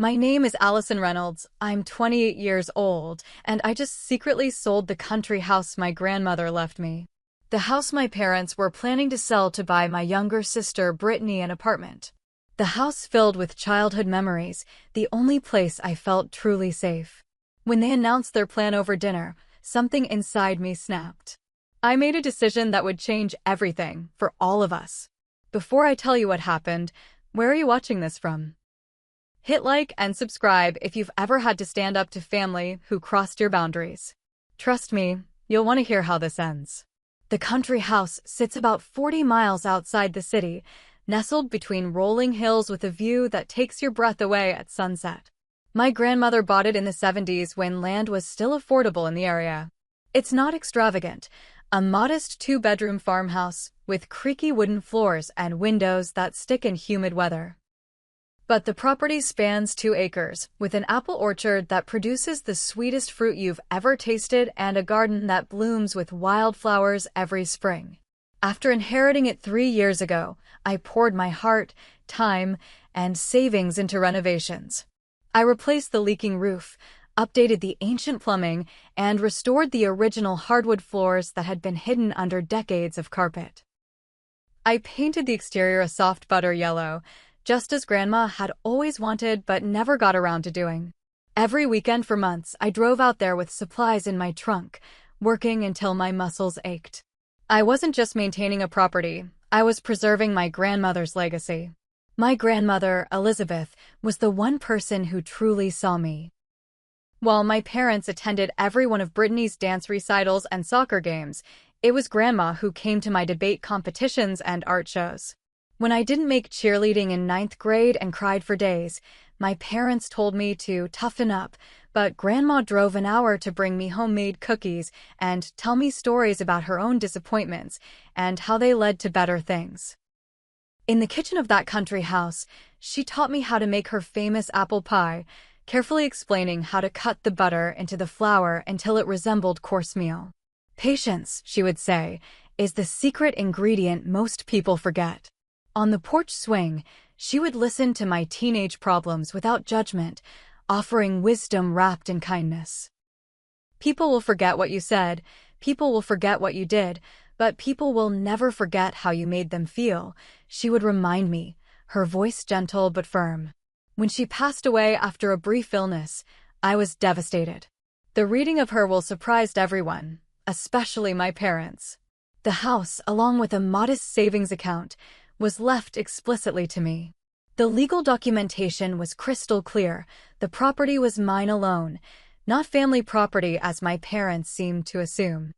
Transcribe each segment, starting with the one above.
My name is Allison Reynolds. I'm 28 years old, and I just secretly sold the country house my grandmother left me. The house my parents were planning to sell to buy my younger sister Brittany an apartment. The house filled with childhood memories, the only place I felt truly safe. When they announced their plan over dinner, something inside me snapped. I made a decision that would change everything for all of us. Before I tell you what happened, where are you watching this from? Hit like and subscribe if you've ever had to stand up to family who crossed your boundaries. Trust me, you'll want to hear how this ends. The country house sits about 40 miles outside the city, nestled between rolling hills with a view that takes your breath away at sunset. My grandmother bought it in the 70s when land was still affordable in the area. It's not extravagant, a modest two-bedroom farmhouse with creaky wooden floors and windows that stick in humid weather. But the property spans 2 acres, with an apple orchard that produces the sweetest fruit you've ever tasted and a garden that blooms with wildflowers every spring. After inheriting it 3 years ago, I poured my heart, time, and savings into renovations. I replaced the leaking roof, updated the ancient plumbing, and restored the original hardwood floors that had been hidden under decades of carpet. I painted the exterior a soft butter yellow, just as Grandma had always wanted but never got around to doing. Every weekend for months, I drove out there with supplies in my trunk, working until my muscles ached. I wasn't just maintaining a property, I was preserving my grandmother's legacy. My grandmother, Elizabeth, was the one person who truly saw me. While my parents attended every one of Brittany's dance recitals and soccer games, it was Grandma who came to my debate competitions and art shows. When I didn't make cheerleading in 9th grade and cried for days, my parents told me to toughen up, but Grandma drove an hour to bring me homemade cookies and tell me stories about her own disappointments and how they led to better things. In the kitchen of that country house, she taught me how to make her famous apple pie, carefully explaining how to cut the butter into the flour until it resembled course-meal. Patience, she would say, is the secret ingredient most people forget. On the porch swing, she would listen to my teenage problems without judgment, offering wisdom wrapped in kindness. People will forget what you said, people will forget what you did, but people will never forget how you made them feel, she would remind me, her voice gentle but firm. When she passed away after a brief illness, I was devastated. The reading of her will surprise everyone, especially my parents. The house, along with a modest savings account, was left explicitly to me. The legal documentation was crystal clear. The property was mine alone, not family property as my parents seemed to assume.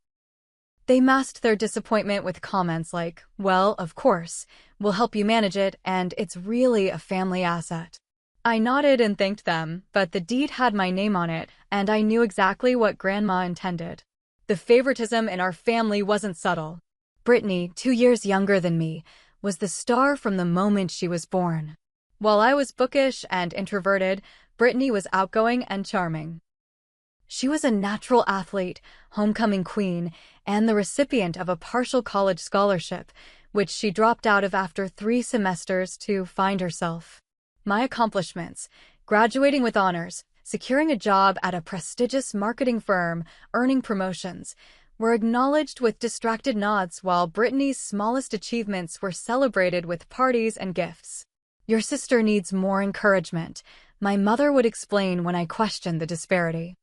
They masked their disappointment with comments like, "Well, of course, we'll help you manage it, and it's really a family asset." I nodded and thanked them, but the deed had my name on it, and I knew exactly what Grandma intended. The favoritism in our family wasn't subtle. Brittany, 2 years younger than me, was the star from the moment she was born. While I was bookish and introverted, Brittany was outgoing and charming. She was a natural athlete, homecoming queen, and the recipient of a partial college scholarship, which she dropped out of after 3 semesters to find herself. My accomplishments, graduating with honors, securing a job at a prestigious marketing firm, earning promotions, were acknowledged with distracted nods while Brittany's smallest achievements were celebrated with parties and gifts. "Your sister needs more encouragement," my mother would explain when I questioned the disparity.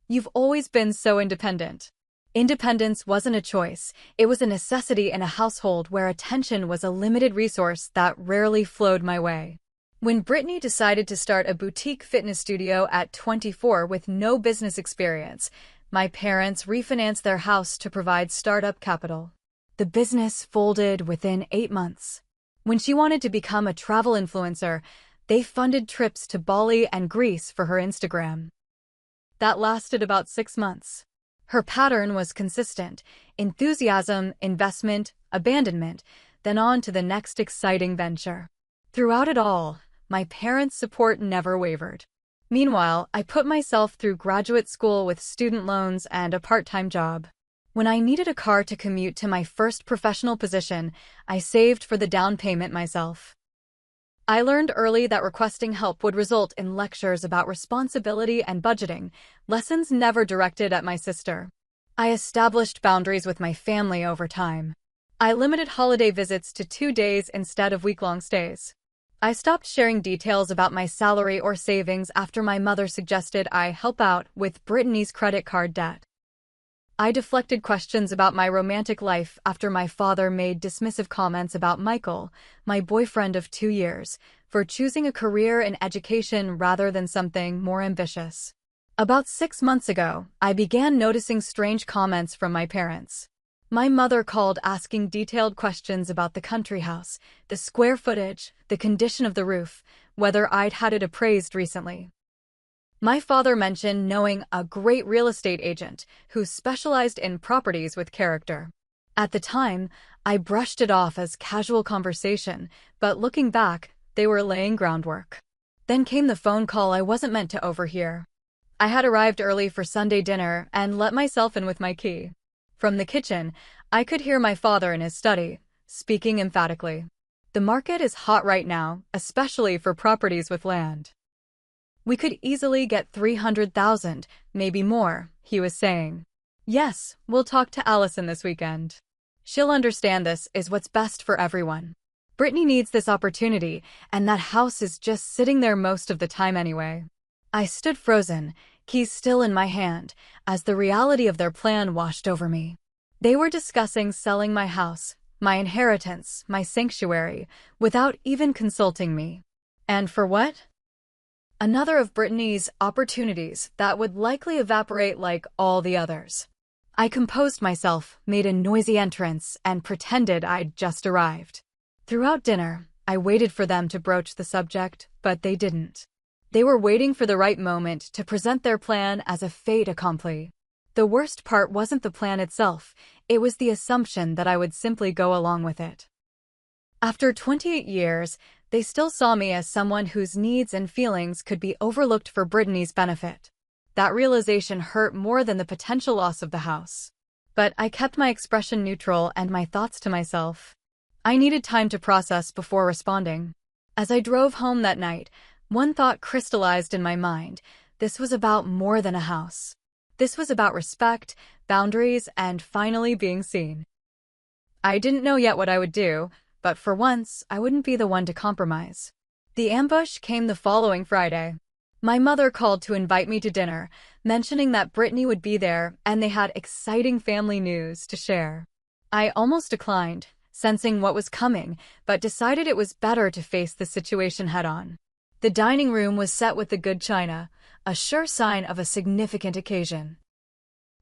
"You've always been so independent." Independence wasn't a choice, it was a necessity in a household where attention was a limited resource that rarely flowed my way. When Brittany decided to start a boutique fitness studio at 24 with no business experience, my parents refinanced their house to provide startup capital. The business folded within 8 months. When she wanted to become a travel influencer, they funded trips to Bali and Greece for her Instagram. That lasted about 6 months. Her pattern was consistent: enthusiasm, investment, abandonment, then on to the next exciting venture. Throughout it all, my parents' support never wavered. Meanwhile, I put myself through graduate school with student loans and a part-time job. When I needed a car to commute to my first professional position, I saved for the down payment myself. I learned early that requesting help would result in lectures about responsibility and budgeting, lessons never directed at my sister. I established boundaries with my family over time. I limited holiday visits to 2 days instead of week-long stays. I stopped sharing details about my salary or savings after my mother suggested I help out with Brittany's credit card debt. I deflected questions about my romantic life after my father made dismissive comments about Michael, my boyfriend of 2 years, for choosing a career in education rather than something more ambitious. About 6 months ago, I began noticing strange comments from my parents. My mother called asking detailed questions about the country house, the square footage, the condition of the roof, whether I'd had it appraised recently. My father mentioned knowing a great real estate agent who specialized in properties with character. At the time, I brushed it off as casual conversation, but looking back, they were laying groundwork. Then came the phone call I wasn't meant to overhear. I had arrived early for Sunday dinner and let myself in with my key. From the kitchen, I could hear my father in his study, speaking emphatically. The market is hot right now, especially for properties with land. We could easily get 300,000, maybe more, he was saying. Yes, we'll talk to Allison this weekend. She'll understand this is what's best for everyone. Brittany needs this opportunity, and that house is just sitting there most of the time anyway. I stood frozen, keys still in my hand, as the reality of their plan washed over me. They were discussing selling my house, my inheritance, my sanctuary, without even consulting me. And for what? Another of Brittany's opportunities that would likely evaporate like all the others. I composed myself, made a noisy entrance, and pretended I'd just arrived. Throughout dinner, I waited for them to broach the subject, but they didn't. They were waiting for the right moment to present their plan as a fait accompli. The worst part wasn't the plan itself, it was the assumption that I would simply go along with it. After 28 years, they still saw me as someone whose needs and feelings could be overlooked for Brittany's benefit. That realization hurt more than the potential loss of the house. But I kept my expression neutral and my thoughts to myself. I needed time to process before responding. As I drove home that night, one thought crystallized in my mind. This was about more than a house. This was about respect, boundaries, and finally being seen. I didn't know yet what I would do, but for once, I wouldn't be the one to compromise. The ambush came the following Friday. My mother called to invite me to dinner, mentioning that Brittany would be there and they had exciting family news to share. I almost declined, sensing what was coming, but decided it was better to face the situation head-on. The dining room was set with the good china, a sure sign of a significant occasion.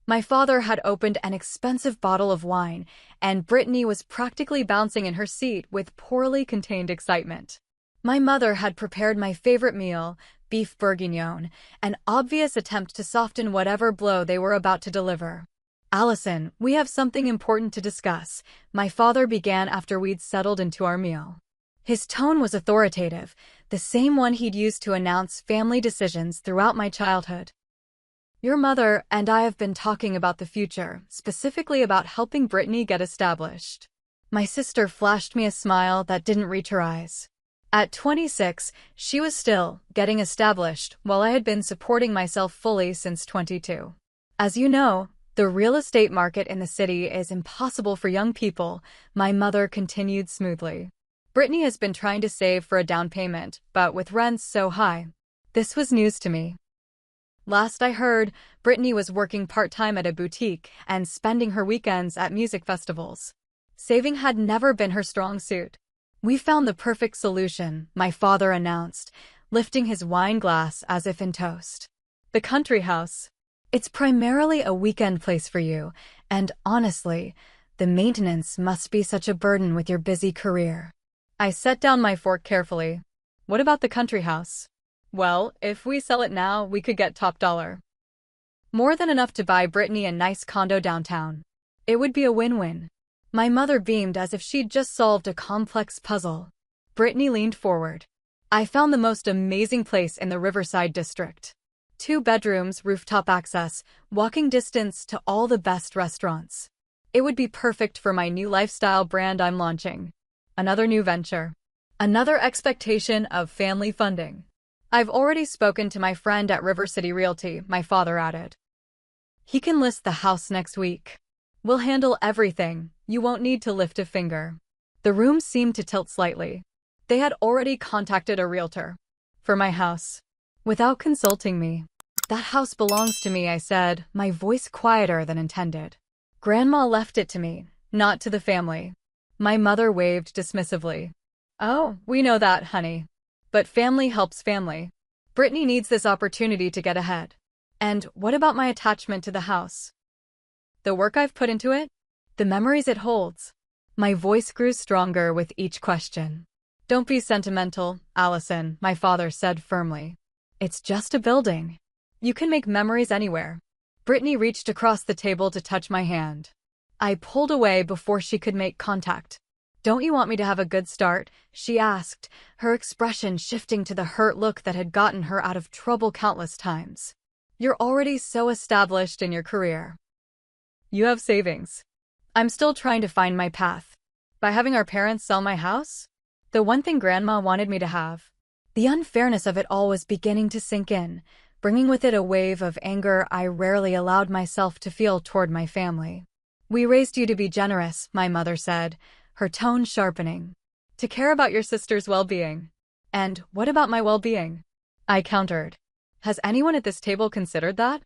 My father had opened an expensive bottle of wine, and Brittany was practically bouncing in her seat with poorly contained excitement. My mother had prepared my favorite meal, beef bourguignon, an obvious attempt to soften whatever blow they were about to deliver. "Allison, we have something important to discuss," my father began after we'd settled into our meal. His tone was authoritative, the same one he'd used to announce family decisions throughout my childhood. "Your mother and I have been talking about the future, specifically about helping Brittany get established." My sister flashed me a smile that didn't reach her eyes. At 26, she was still getting established, while I had been supporting myself fully since 22. "As you know, the real estate market in the city is impossible for young people," my mother continued smoothly. "Brittany has been trying to save for a down payment, but with rents so high." This was news to me. Last I heard, Brittany was working part-time at a boutique and spending her weekends at music festivals. Saving had never been her strong suit. "We found the perfect solution," my father announced, lifting his wine glass as if in toast. "The country house. It's primarily a weekend place for you, and honestly, the maintenance must be such a burden with your busy career." I set down my fork carefully. "What about the country house?" "Well, if we sell it now, we could get top dollar. More than enough to buy Brittany a nice condo downtown. It would be a win-win." My mother beamed as if she'd just solved a complex puzzle. Brittany leaned forward. "I found the most amazing place in the Riverside district. 2 bedrooms, rooftop access, walking distance to all the best restaurants. It would be perfect for my new lifestyle brand I'm launching. Another new venture." Another expectation of family funding. I've already spoken to my friend at River City Realty, my father added. He can list the house next week. We'll handle everything. You won't need to lift a finger. The room seemed to tilt slightly. They had already contacted a realtor. For my house. Without consulting me. That house belongs to me, I said, my voice quieter than intended. Grandma left it to me, not to the family. My mother waved dismissively. Oh, we know that, honey. But family helps family. Brittany needs this opportunity to get ahead. And what about my attachment to the house? The work I've put into it? The memories it holds? My voice grew stronger with each question. Don't be sentimental, Allison, my father said firmly. It's just a building. You can make memories anywhere. Brittany reached across the table to touch my hand. I pulled away before she could make contact. Don't you want me to have a good start? She asked, her expression shifting to the hurt look that had gotten her out of trouble countless times. You're already so established in your career. You have savings. I'm still trying to find my path. By having our parents sell my house? The one thing Grandma wanted me to have. The unfairness of it all was beginning to sink in, bringing with it a wave of anger I rarely allowed myself to feel toward my family. We raised you to be generous, my mother said, her tone sharpening. To care about your sister's well-being. And what about my well-being? I countered. Has anyone at this table considered that?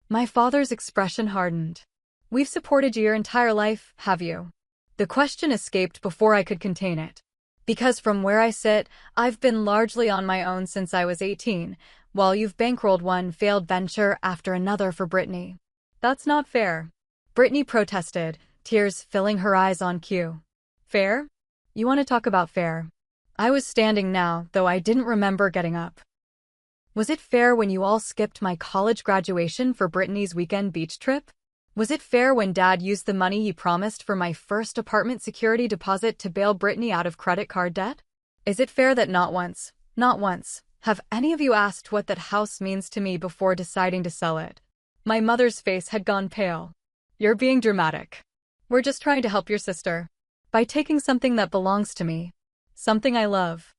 My father's expression hardened. We've supported you your entire life, have you? The question escaped before I could contain it. Because from where I sit, I've been largely on my own since I was 18, while you've bankrolled one failed venture after another for Brittany. That's not fair. Brittany protested, tears filling her eyes on cue. Fair? You want to talk about fair? I was standing now, though I didn't remember getting up. Was it fair when you all skipped my college graduation for Brittany's weekend beach trip? Was it fair when Dad used the money he promised for my first apartment security deposit to bail Brittany out of credit card debt? Is it fair that not once, have any of you asked what that house means to me before deciding to sell it? My mother's face had gone pale. You're being dramatic. We're just trying to help your sister. By taking something that belongs to me. Something I love.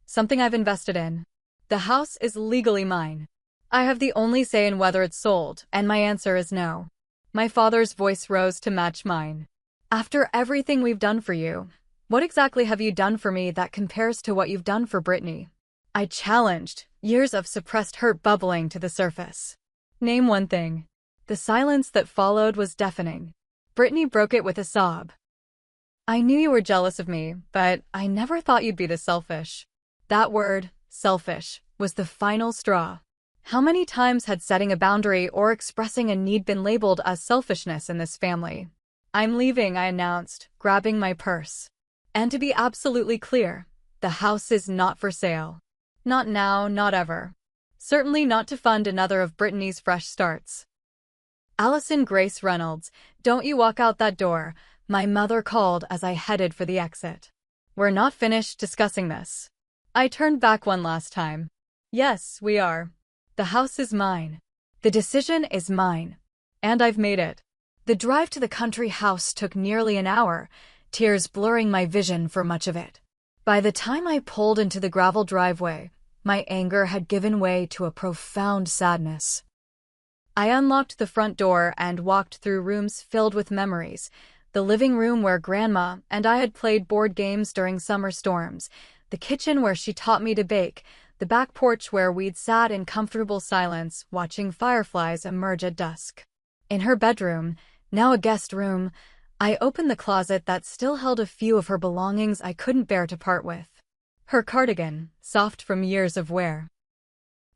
Something I've invested in. The house is legally mine. I have the only say in whether it's sold, and my answer is no. My father's voice rose to match mine. After everything we've done for you, what exactly have you done for me that compares to what you've done for Brittany? I challenged, years of suppressed hurt bubbling to the surface. Name one thing. The silence that followed was deafening. Brittany broke it with a sob. I knew you were jealous of me, but I never thought you'd be this selfish. That word, selfish, was the final straw. How many times had setting a boundary or expressing a need been labeled as selfishness in this family? I'm leaving, I announced, grabbing my purse. And to be absolutely clear, the house is not for sale. Not now, not ever. Certainly not to fund another of Brittany's fresh starts. Allison Grace Reynolds, don't you walk out that door, my mother called as I headed for the exit. We're not finished discussing this. I turned back one last time. Yes, we are. The house is mine. The decision is mine. And I've made it. The drive to the country house took nearly an hour, tears blurring my vision for much of it. By the time I pulled into the gravel driveway, my anger had given way to a profound sadness. I unlocked the front door and walked through rooms filled with memories, the living room where Grandma and I had played board games during summer storms, the kitchen where she taught me to bake, the back porch where we'd sat in comfortable silence watching fireflies emerge at dusk. In her bedroom, now a guest room, I opened the closet that still held a few of her belongings I couldn't bear to part with. Her cardigan, soft from years of wear.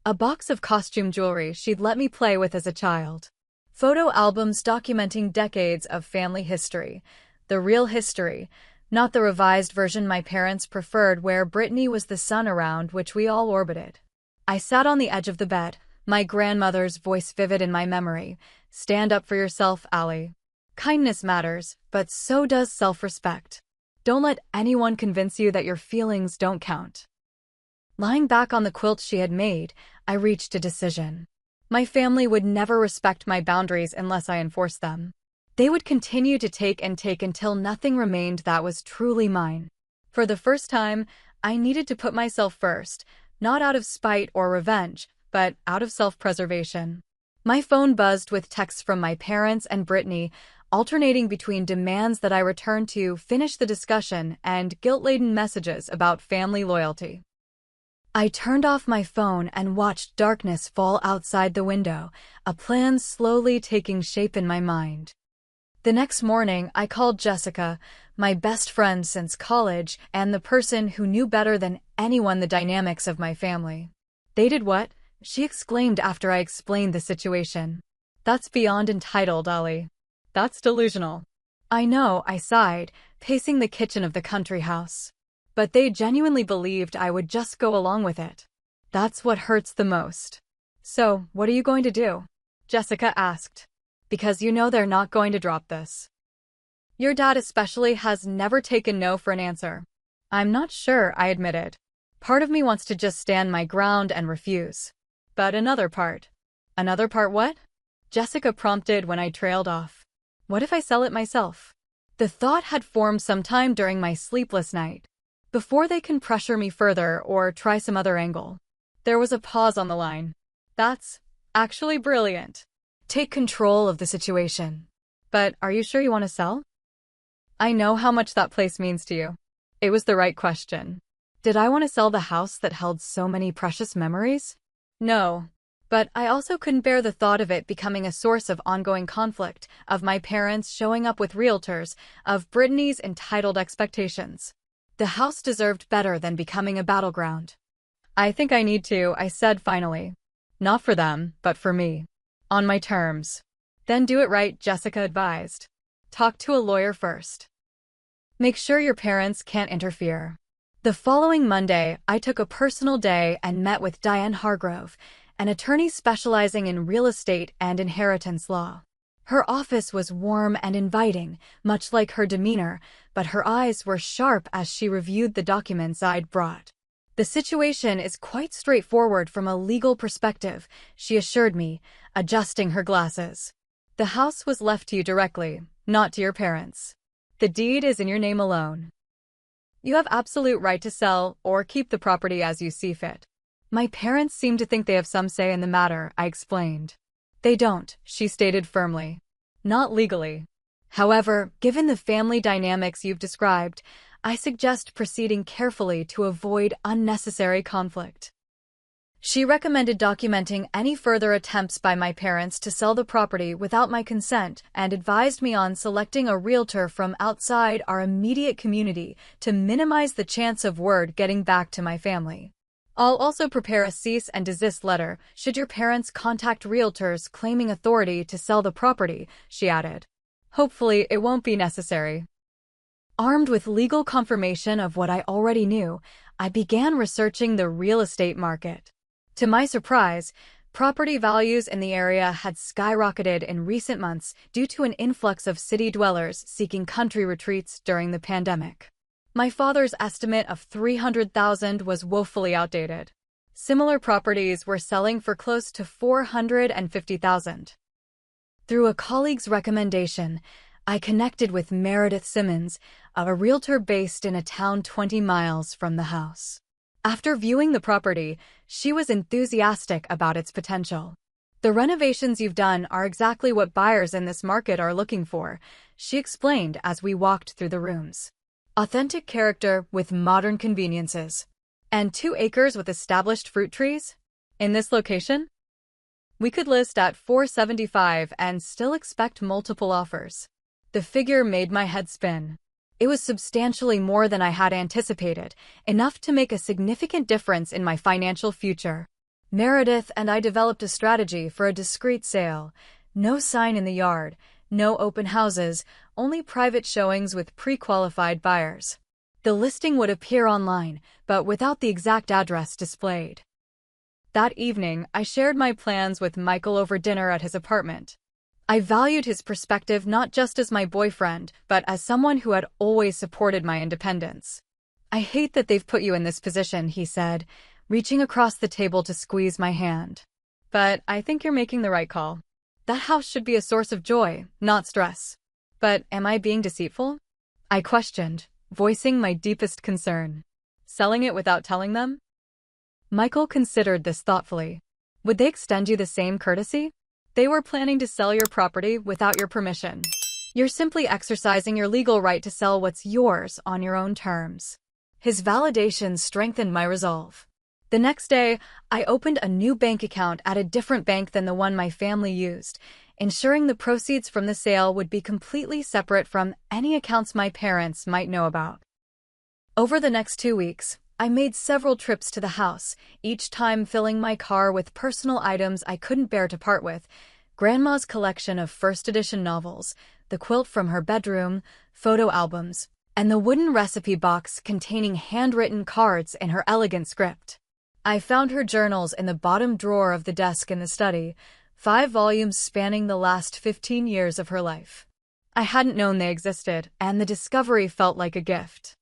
A box of costume jewelry she'd let me play with as a child. Photo albums documenting decades of family history. The real history, not the revised version my parents preferred where Brittany was the sun around which we all orbited. I sat on the edge of the bed, my grandmother's voice vivid in my memory. Stand up for yourself, Allie. Kindness matters, but so does self-respect. Don't let anyone convince you that your feelings don't count. Lying back on the quilt she had made, I reached a decision. My family would never respect my boundaries unless I enforced them. They would continue to take until nothing remained that was truly mine. For the first time, I needed to put myself first, not out of spite or revenge, but out of self-preservation. My phone buzzed with texts from my parents and Brittany, alternating between demands that I return to finish the discussion and guilt-laden messages about family loyalty. I turned off my phone and watched darkness fall outside the window, a plan slowly taking shape in my mind. The next morning, I called Jessica, my best friend since college and the person who knew better than anyone the dynamics of my family. "They did what?" she exclaimed after I explained the situation. "That's beyond entitled, Ollie. That's delusional." "I know," I sighed, pacing the kitchen of the country house. "But they genuinely believed I would just go along with it. That's what hurts the most." "So, what are you going to do?" Jessica asked. "Because you know they're not going to drop this. Your dad especially has never taken no for an answer." "I'm not sure," I admitted. "Part of me wants to just stand my ground and refuse. But another part." "Another part what?" Jessica prompted when I trailed off. "What if I sell it myself?" The thought had formed sometime during my sleepless night. Before they can pressure me further or try some other angle. There was a pause on the line. "That's actually brilliant. Take control of the situation. But are you sure you want to sell?" "I know how much that place means to you." It was the right question. Did I want to sell the house that held so many precious memories? No. But I also couldn't bear the thought of it becoming a source of ongoing conflict, of my parents showing up with realtors, of Brittany's entitled expectations. The house deserved better than becoming a battleground. "I think I need to," I said finally. "Not for them, but for me. On my terms." "Then do it right," Jessica advised. "Talk to a lawyer first. Make sure your parents can't interfere." The following Monday, I took a personal day and met with Diane Hargrove, an attorney specializing in real estate and inheritance law. Her office was warm and inviting, much like her demeanor, but her eyes were sharp as she reviewed the documents I'd brought. "The situation is quite straightforward from a legal perspective," she assured me, adjusting her glasses. "The house was left to you directly, not to your parents. The deed is in your name alone. You have absolute right to sell or keep the property as you see fit." "My parents seem to think they have some say in the matter," I explained. "They don't," she stated firmly. "Not legally. However, given the family dynamics you've described, I suggest proceeding carefully to avoid unnecessary conflict." She recommended documenting any further attempts by my parents to sell the property without my consent and advised me on selecting a realtor from outside our immediate community to minimize the chance of word getting back to my family. "I'll also prepare a cease and desist letter should your parents contact realtors claiming authority to sell the property," she added. "Hopefully it won't be necessary." Armed with legal confirmation of what I already knew, I began researching the real estate market. To my surprise, property values in the area had skyrocketed in recent months due to an influx of city dwellers seeking country retreats during the pandemic. My father's estimate of $300,000 was woefully outdated. Similar properties were selling for close to $450,000. Through a colleague's recommendation, I connected with Meredith Simmons, a realtor based in a town 20 miles from the house. After viewing the property, she was enthusiastic about its potential. "The renovations you've done are exactly what buyers in this market are looking for," she explained as we walked through the rooms. "Authentic character with modern conveniences. And 2 acres with established fruit trees? In this location? We could list at $475 and still expect multiple offers." The figure made my head spin. It was substantially more than I had anticipated, enough to make a significant difference in my financial future. Meredith and I developed a strategy for a discreet sale. No sign in the yard, no open houses, only private showings with pre-qualified buyers. The listing would appear online, but without the exact address displayed. That evening, I shared my plans with Michael over dinner at his apartment. I valued his perspective not just as my boyfriend, but as someone who had always supported my independence. "I hate that they've put you in this position," he said, reaching across the table to squeeze my hand. "But I think you're making the right call. That house should be a source of joy, not stress." "But am I being deceitful?" I questioned, voicing my deepest concern. Selling it without telling them? Michael considered this thoughtfully. Would they extend you the same courtesy? They were planning to sell your property without your permission. You're simply exercising your legal right to sell what's yours on your own terms. His validation strengthened my resolve. The next day, I opened a new bank account at a different bank than the one my family used, ensuring the proceeds from the sale would be completely separate from any accounts my parents might know about. Over the next 2 weeks, I made several trips to the house, each time filling my car with personal items I couldn't bear to part with: Grandma's collection of first edition novels, the quilt from her bedroom, photo albums, and the wooden recipe box containing handwritten cards in her elegant script. I found her journals in the bottom drawer of the desk in the study, 5 volumes spanning the last 15 years of her life. I hadn't known they existed, and the discovery felt like a gift.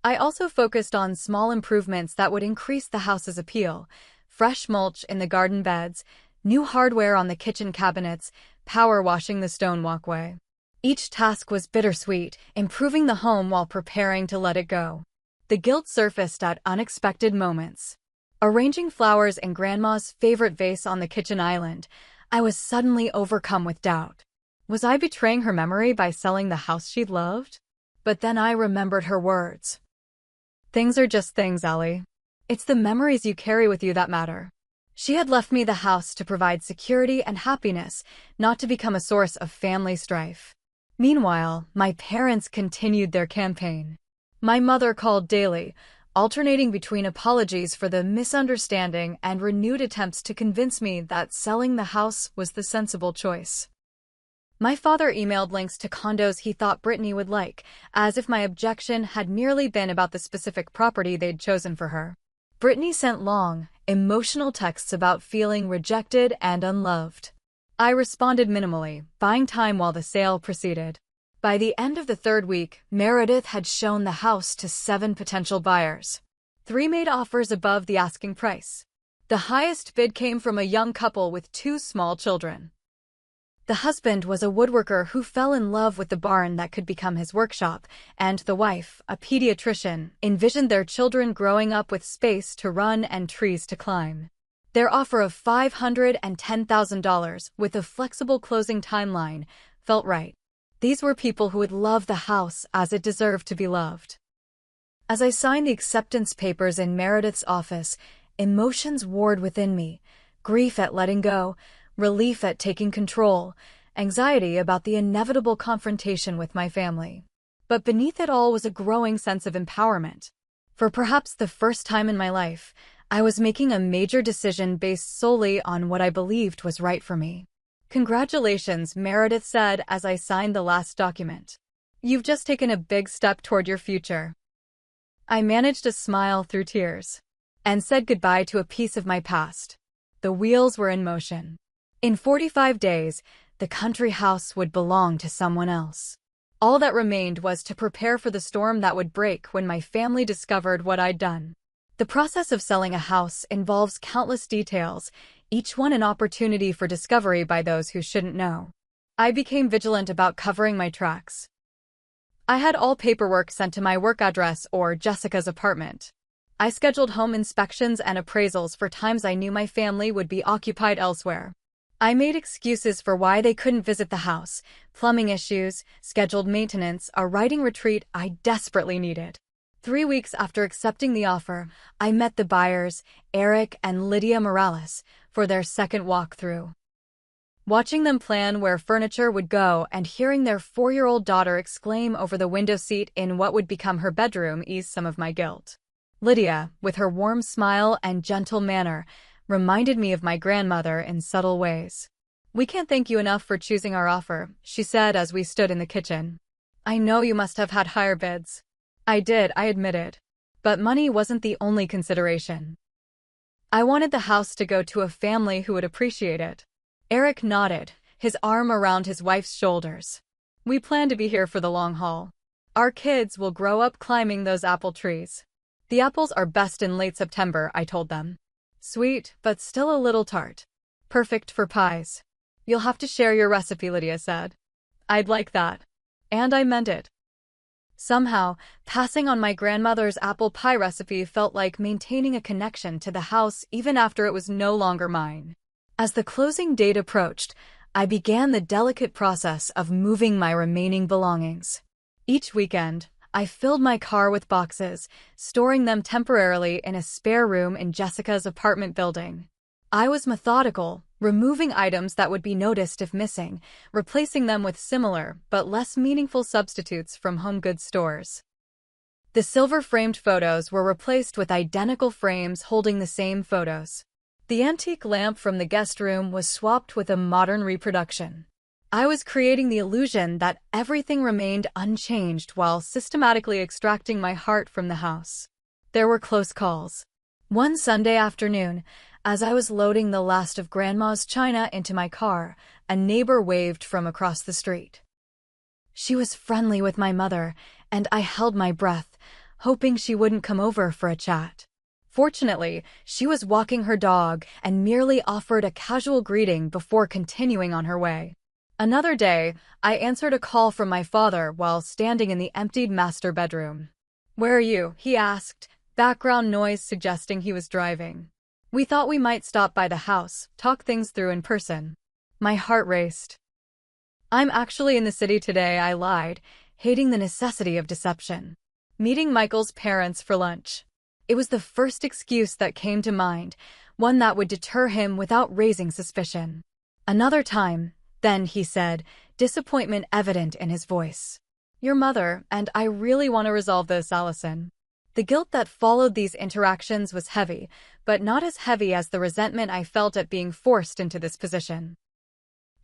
I also focused on small improvements that would increase the house's appeal: fresh mulch in the garden beds, new hardware on the kitchen cabinets, power washing the stone walkway. Each task was bittersweet, improving the home while preparing to let it go. The guilt surfaced at unexpected moments. Arranging flowers in Grandma's favorite vase on the kitchen island, I was suddenly overcome with doubt. Was I betraying her memory by selling the house she loved? But then I remembered her words. Things are just things, Ellie. It's the memories you carry with you that matter. She had left me the house to provide security and happiness, not to become a source of family strife. Meanwhile, my parents continued their campaign. My mother called daily, alternating between apologies for the misunderstanding and renewed attempts to convince me that selling the house was the sensible choice. My father emailed links to condos he thought Brittany would like, as if my objection had merely been about the specific property they'd chosen for her. Brittany sent long, emotional texts about feeling rejected and unloved. I responded minimally, buying time while the sale proceeded. By the end of the 3rd week, Meredith had shown the house to 7 potential buyers. 3 made offers above the asking price. The highest bid came from a young couple with 2 small children. The husband was a woodworker who fell in love with the barn that could become his workshop, and the wife, a pediatrician, envisioned their children growing up with space to run and trees to climb. Their offer of $510,000, with a flexible closing timeline, felt right. These were people who would love the house as it deserved to be loved. As I signed the acceptance papers in Meredith's office, emotions warred within me: grief at letting go, relief at taking control, anxiety about the inevitable confrontation with my family. But beneath it all was a growing sense of empowerment. For perhaps the first time in my life, I was making a major decision based solely on what I believed was right for me. "Congratulations," Meredith said as I signed the last document. "You've just taken a big step toward your future." I managed a smile through tears and said goodbye to a piece of my past. The wheels were in motion. In 45 days, the country house would belong to someone else. All that remained was to prepare for the storm that would break when my family discovered what I'd done. The process of selling a house involves countless details, each one an opportunity for discovery by those who shouldn't know. I became vigilant about covering my tracks. I had all paperwork sent to my work address or Jessica's apartment. I scheduled home inspections and appraisals for times I knew my family would be occupied elsewhere. I made excuses for why they couldn't visit the house: plumbing issues, scheduled maintenance, a writing retreat I desperately needed. 3 weeks after accepting the offer, I met the buyers, Eric and Lydia Morales, for their second walkthrough. Watching them plan where furniture would go and hearing their 4-year-old daughter exclaim over the window seat in what would become her bedroom eased some of my guilt. Lydia, with her warm smile and gentle manner, reminded me of my grandmother in subtle ways. "We can't thank you enough for choosing our offer," she said as we stood in the kitchen. "I know you must have had higher bids." I did, I admitted. But money wasn't the only consideration. I wanted the house to go to a family who would appreciate it. Eric nodded, his arm around his wife's shoulders. "We plan to be here for the long haul. Our kids will grow up climbing those apple trees. The apples are best in late September," I told them. "Sweet, but still a little tart. Perfect for pies." "You'll have to share your recipe," Lydia said. "I'd like that." And I meant it. Somehow, passing on my grandmother's apple pie recipe felt like maintaining a connection to the house even after it was no longer mine. As the closing date approached, I began the delicate process of moving my remaining belongings. Each weekend, I filled my car with boxes, storing them temporarily in a spare room in Jessica's apartment building. I was methodical, removing items that would be noticed if missing, replacing them with similar but less meaningful substitutes from home goods stores. The silver-framed photos were replaced with identical frames holding the same photos. The antique lamp from the guest room was swapped with a modern reproduction. I was creating the illusion that everything remained unchanged while systematically extracting my heart from the house. There were close calls. One Sunday afternoon, as I was loading the last of Grandma's china into my car, a neighbor waved from across the street. She was friendly with my mother, and I held my breath, hoping she wouldn't come over for a chat. Fortunately, she was walking her dog and merely offered a casual greeting before continuing on her way. Another day, I answered a call from my father while standing in the emptied master bedroom. "Where are you?" he asked, background noise suggesting he was driving. "We thought we might stop by the house, talk things through in person." My heart raced. "I'm actually in the city today," I lied, hating the necessity of deception. "Meeting Michael's parents for lunch." It was the first excuse that came to mind, one that would deter him without raising suspicion. "Another time," then he said, disappointment evident in his voice. "Your mother, and I really want to resolve this, Allison." The guilt that followed these interactions was heavy, but not as heavy as the resentment I felt at being forced into this position.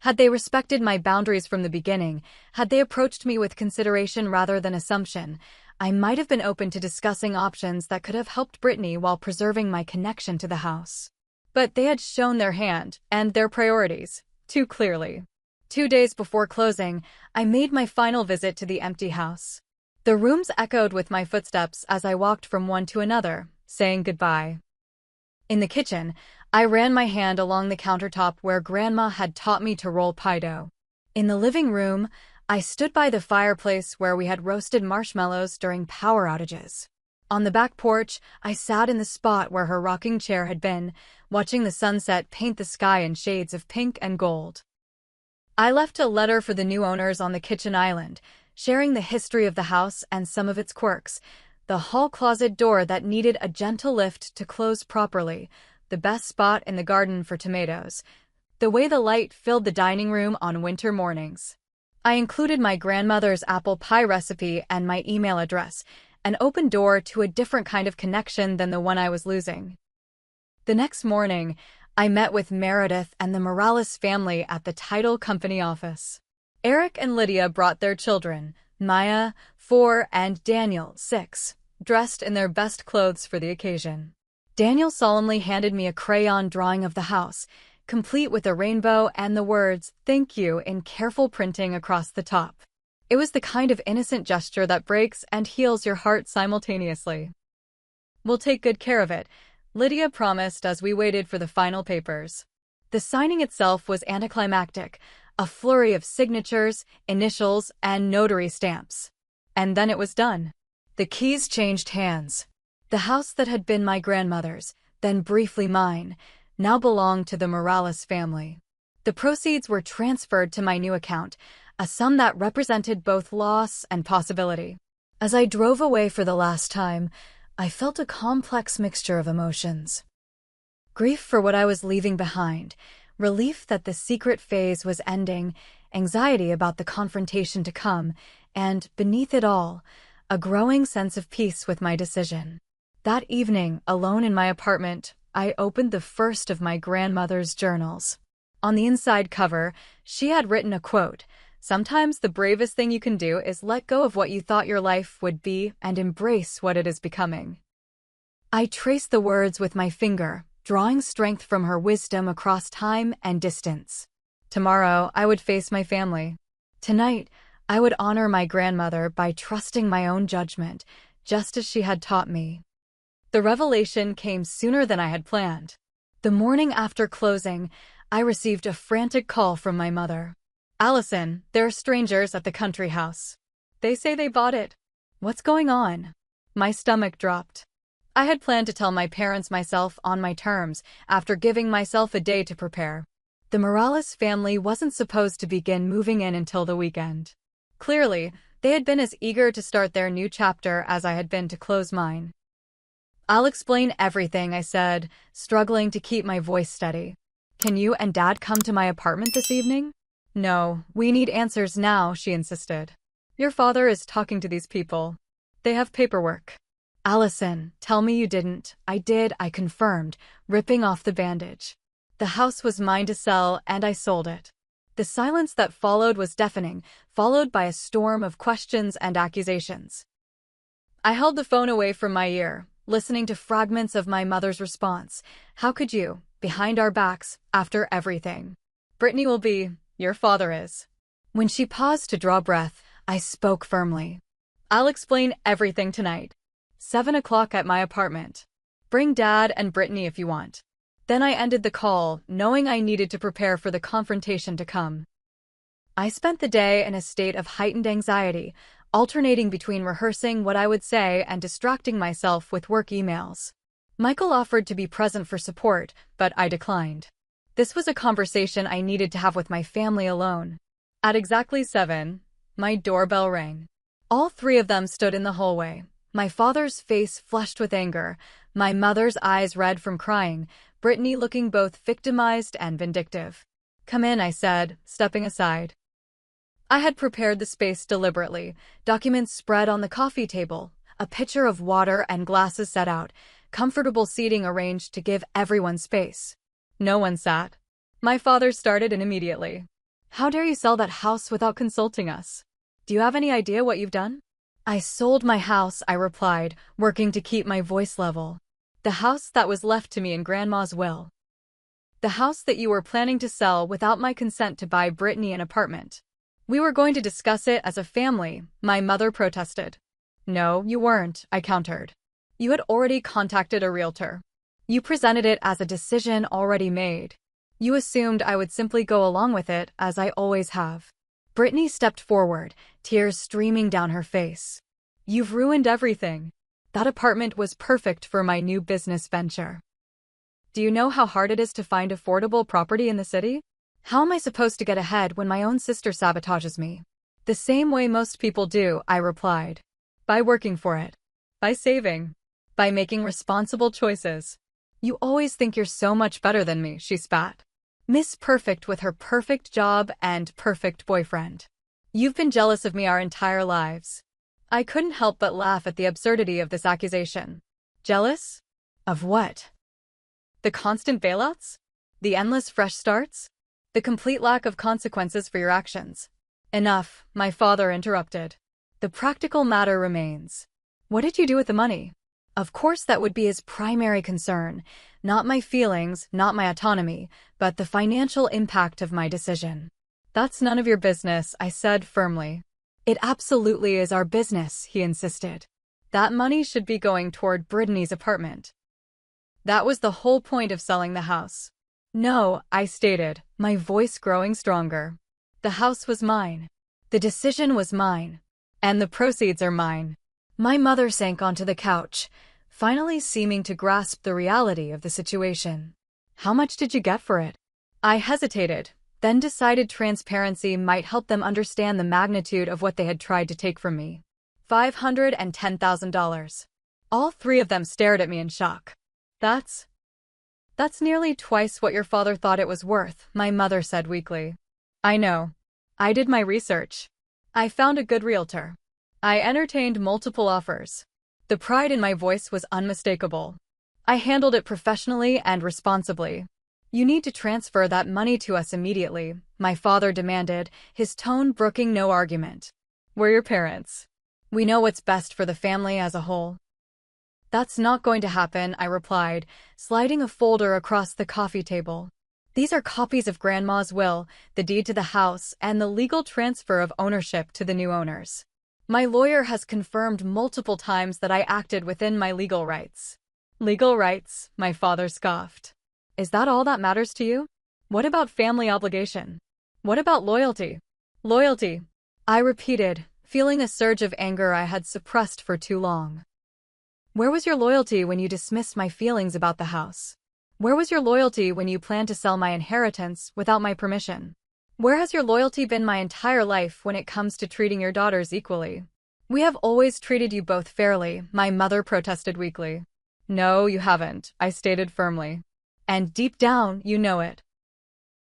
Had they respected my boundaries from the beginning, had they approached me with consideration rather than assumption, I might have been open to discussing options that could have helped Brittany while preserving my connection to the house. But they had shown their hand, and their priorities, too clearly. 2 days before closing, I made my final visit to the empty house. The rooms echoed with my footsteps as I walked from one to another, saying goodbye. In the kitchen, I ran my hand along the countertop where Grandma had taught me to roll pie dough. In the living room, I stood by the fireplace where we had roasted marshmallows during power outages. On the back porch, I sat in the spot where her rocking chair had been, watching the sunset paint the sky in shades of pink and gold. I left a letter for the new owners on the kitchen island, sharing the history of the house and some of its quirks, the hall closet door that needed a gentle lift to close properly, the best spot in the garden for tomatoes, the way the light filled the dining room on winter mornings. I included my grandmother's apple pie recipe and my email address, an open door to a different kind of connection than the one I was losing. The next morning, I met with Meredith and the Morales family at the title company office. Eric and Lydia brought their children, Maya, 4, and Daniel, 6, dressed in their best clothes for the occasion. Daniel solemnly handed me a crayon drawing of the house, complete with a rainbow and the words, "Thank you," in careful printing across the top. It was the kind of innocent gesture that breaks and heals your heart simultaneously. "We'll take good care of it," Lydia promised as we waited for the final papers. The signing itself was anticlimactic, a flurry of signatures, initials, and notary stamps. And then it was done. The keys changed hands. The house that had been my grandmother's, then briefly mine, now belonged to the Morales family. The proceeds were transferred to my new account, a sum that represented both loss and possibility. As I drove away for the last time, I felt a complex mixture of emotions. Grief for what I was leaving behind, relief that the secret phase was ending, anxiety about the confrontation to come, and, beneath it all, a growing sense of peace with my decision. That evening, alone in my apartment, I opened the first of my grandmother's journals. On the inside cover, she had written a quote, "Sometimes the bravest thing you can do is let go of what you thought your life would be and embrace what it is becoming." I traced the words with my finger, drawing strength from her wisdom across time and distance. Tomorrow, I would face my family. Tonight, I would honor my grandmother by trusting my own judgment, just as she had taught me. The revelation came sooner than I had planned. The morning after closing, I received a frantic call from my mother. "Allison, there are strangers at the country house. They say they bought it." What's going on? My stomach dropped. I had planned to tell my parents myself on my terms after giving myself a day to prepare. The Morales family wasn't supposed to begin moving in until the weekend. Clearly, they had been as eager to start their new chapter as I had been to close mine. I'll explain everything, I said, struggling to keep my voice steady. Can you and Dad come to my apartment this evening? No, we need answers now, she insisted. Your father is talking to these people. They have paperwork. Allison, tell me you didn't. I did, I confirmed, ripping off the bandage. The house was mine to sell, and I sold it. The silence that followed was deafening, followed by a storm of questions and accusations. I held the phone away from my ear, listening to fragments of my mother's response. How could you, behind our backs, after everything? Brittany will be, your father is. When she paused to draw breath, I spoke firmly. I'll explain everything tonight. 7 o'clock at my apartment. Bring Dad and Brittany if you want. Then I ended the call, knowing I needed to prepare for the confrontation to come. I spent the day in a state of heightened anxiety, alternating between rehearsing what I would say and distracting myself with work emails. Michael offered to be present for support, but I declined. This was a conversation I needed to have with my family alone. At exactly 7, my doorbell rang. All three of them stood in the hallway. My father's face flushed with anger, my mother's eyes red from crying, Brittany looking both victimized and vindictive. Come in, I said, stepping aside. I had prepared the space deliberately, documents spread on the coffee table, a pitcher of water and glasses set out, comfortable seating arranged to give everyone space. No one sat. My father started in immediately. How dare you sell that house without consulting us? Do you have any idea what you've done? I sold my house, I replied, working to keep my voice level. The house that was left to me in Grandma's will. The house that you were planning to sell without my consent to buy Brittany an apartment. We were going to discuss it as a family, my mother protested. No, you weren't, I countered. You had already contacted a realtor. You presented it as a decision already made. You assumed I would simply go along with it, as I always have. Brittany stepped forward, tears streaming down her face. You've ruined everything. That apartment was perfect for my new business venture. Do you know how hard it is to find affordable property in the city? How am I supposed to get ahead when my own sister sabotages me? The same way most people do, I replied. By working for it. By saving. By making responsible choices. You always think you're so much better than me, she spat. Miss Perfect with her perfect job and perfect boyfriend. You've been jealous of me our entire lives. I couldn't help but laugh at the absurdity of this accusation. Jealous? Of what? The constant bailouts? The endless fresh starts? The complete lack of consequences for your actions? Enough, my father interrupted. The practical matter remains. What did you do with the money? Of course that would be his primary concern, not my feelings, not my autonomy, but the financial impact of my decision. That's none of your business, I said firmly. It absolutely is our business, he insisted. That money should be going toward Brittany's apartment. That was the whole point of selling the house. No, I stated, my voice growing stronger. The house was mine. The decision was mine. And the proceeds are mine. My mother sank onto the couch, finally seeming to grasp the reality of the situation. How much did you get for it? I hesitated, then decided transparency might help them understand the magnitude of what they had tried to take from me. $510,000. All three of them stared at me in shock. That's nearly twice what your father thought it was worth, my mother said weakly. I know. I did my research. I found a good realtor. I entertained multiple offers. The pride in my voice was unmistakable. I handled it professionally and responsibly. You need to transfer that money to us immediately, my father demanded, his tone brooking no argument. We're your parents. We know what's best for the family as a whole. That's not going to happen, I replied, sliding a folder across the coffee table. These are copies of Grandma's will, the deed to the house, and the legal transfer of ownership to the new owners. My lawyer has confirmed multiple times that I acted within my legal rights. Legal rights, my father scoffed. Is that all that matters to you? What about family obligation? What about loyalty? Loyalty, I repeated, feeling a surge of anger I had suppressed for too long. Where was your loyalty when you dismissed my feelings about the house? Where was your loyalty when you planned to sell my inheritance without my permission? Where has your loyalty been my entire life when it comes to treating your daughters equally? We have always treated you both fairly, my mother protested weakly. No, you haven't, I stated firmly. And deep down, you know it.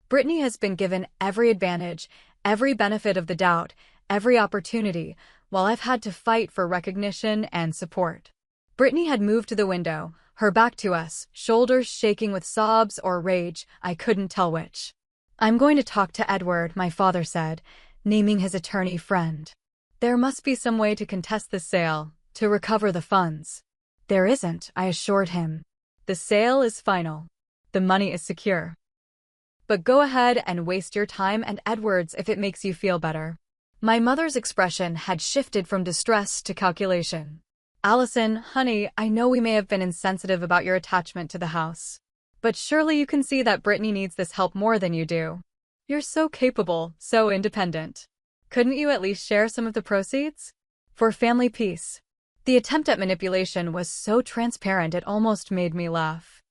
Brittany has been given every advantage, every benefit of the doubt, every opportunity, while I've had to fight for recognition and support. Brittany had moved to the window, her back to us, shoulders shaking with sobs or rage, I couldn't tell which. I'm going to talk to Edward, my father said, naming his attorney friend. There must be some way to contest this sale, to recover the funds. There isn't, I assured him. The sale is final. The money is secure. But go ahead and waste your time and Edward's if it makes you feel better. My mother's expression had shifted from distress to calculation. Allison, honey, I know we may have been insensitive about your attachment to the house. But surely you can see that Brittany needs this help more than you do. You're so capable, so independent. Couldn't you at least share some of the proceeds? For family peace. The attempt at manipulation was so transparent it almost made me laugh.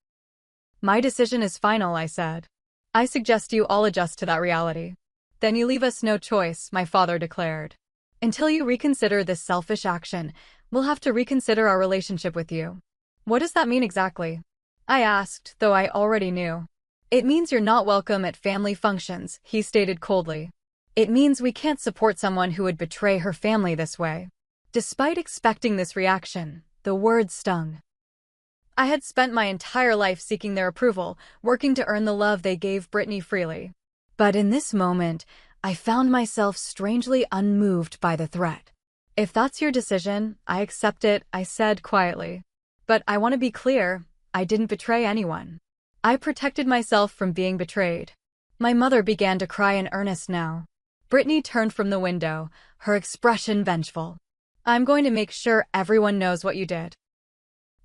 My decision is final, I said. I suggest you all adjust to that reality. Then you leave us no choice, my father declared. Until you reconsider this selfish action, we'll have to reconsider our relationship with you. What does that mean exactly? I asked, though I already knew. It means you're not welcome at family functions, he stated coldly. It means we can't support someone who would betray her family this way. Despite expecting this reaction, the words stung. I had spent my entire life seeking their approval, working to earn the love they gave Brittany freely. But in this moment, I found myself strangely unmoved by the threat. If that's your decision, I accept it, I said quietly. But I want to be clear, I didn't betray anyone. I protected myself from being betrayed. My mother began to cry in earnest now. Brittany turned from the window, her expression vengeful. I'm going to make sure everyone knows what you did.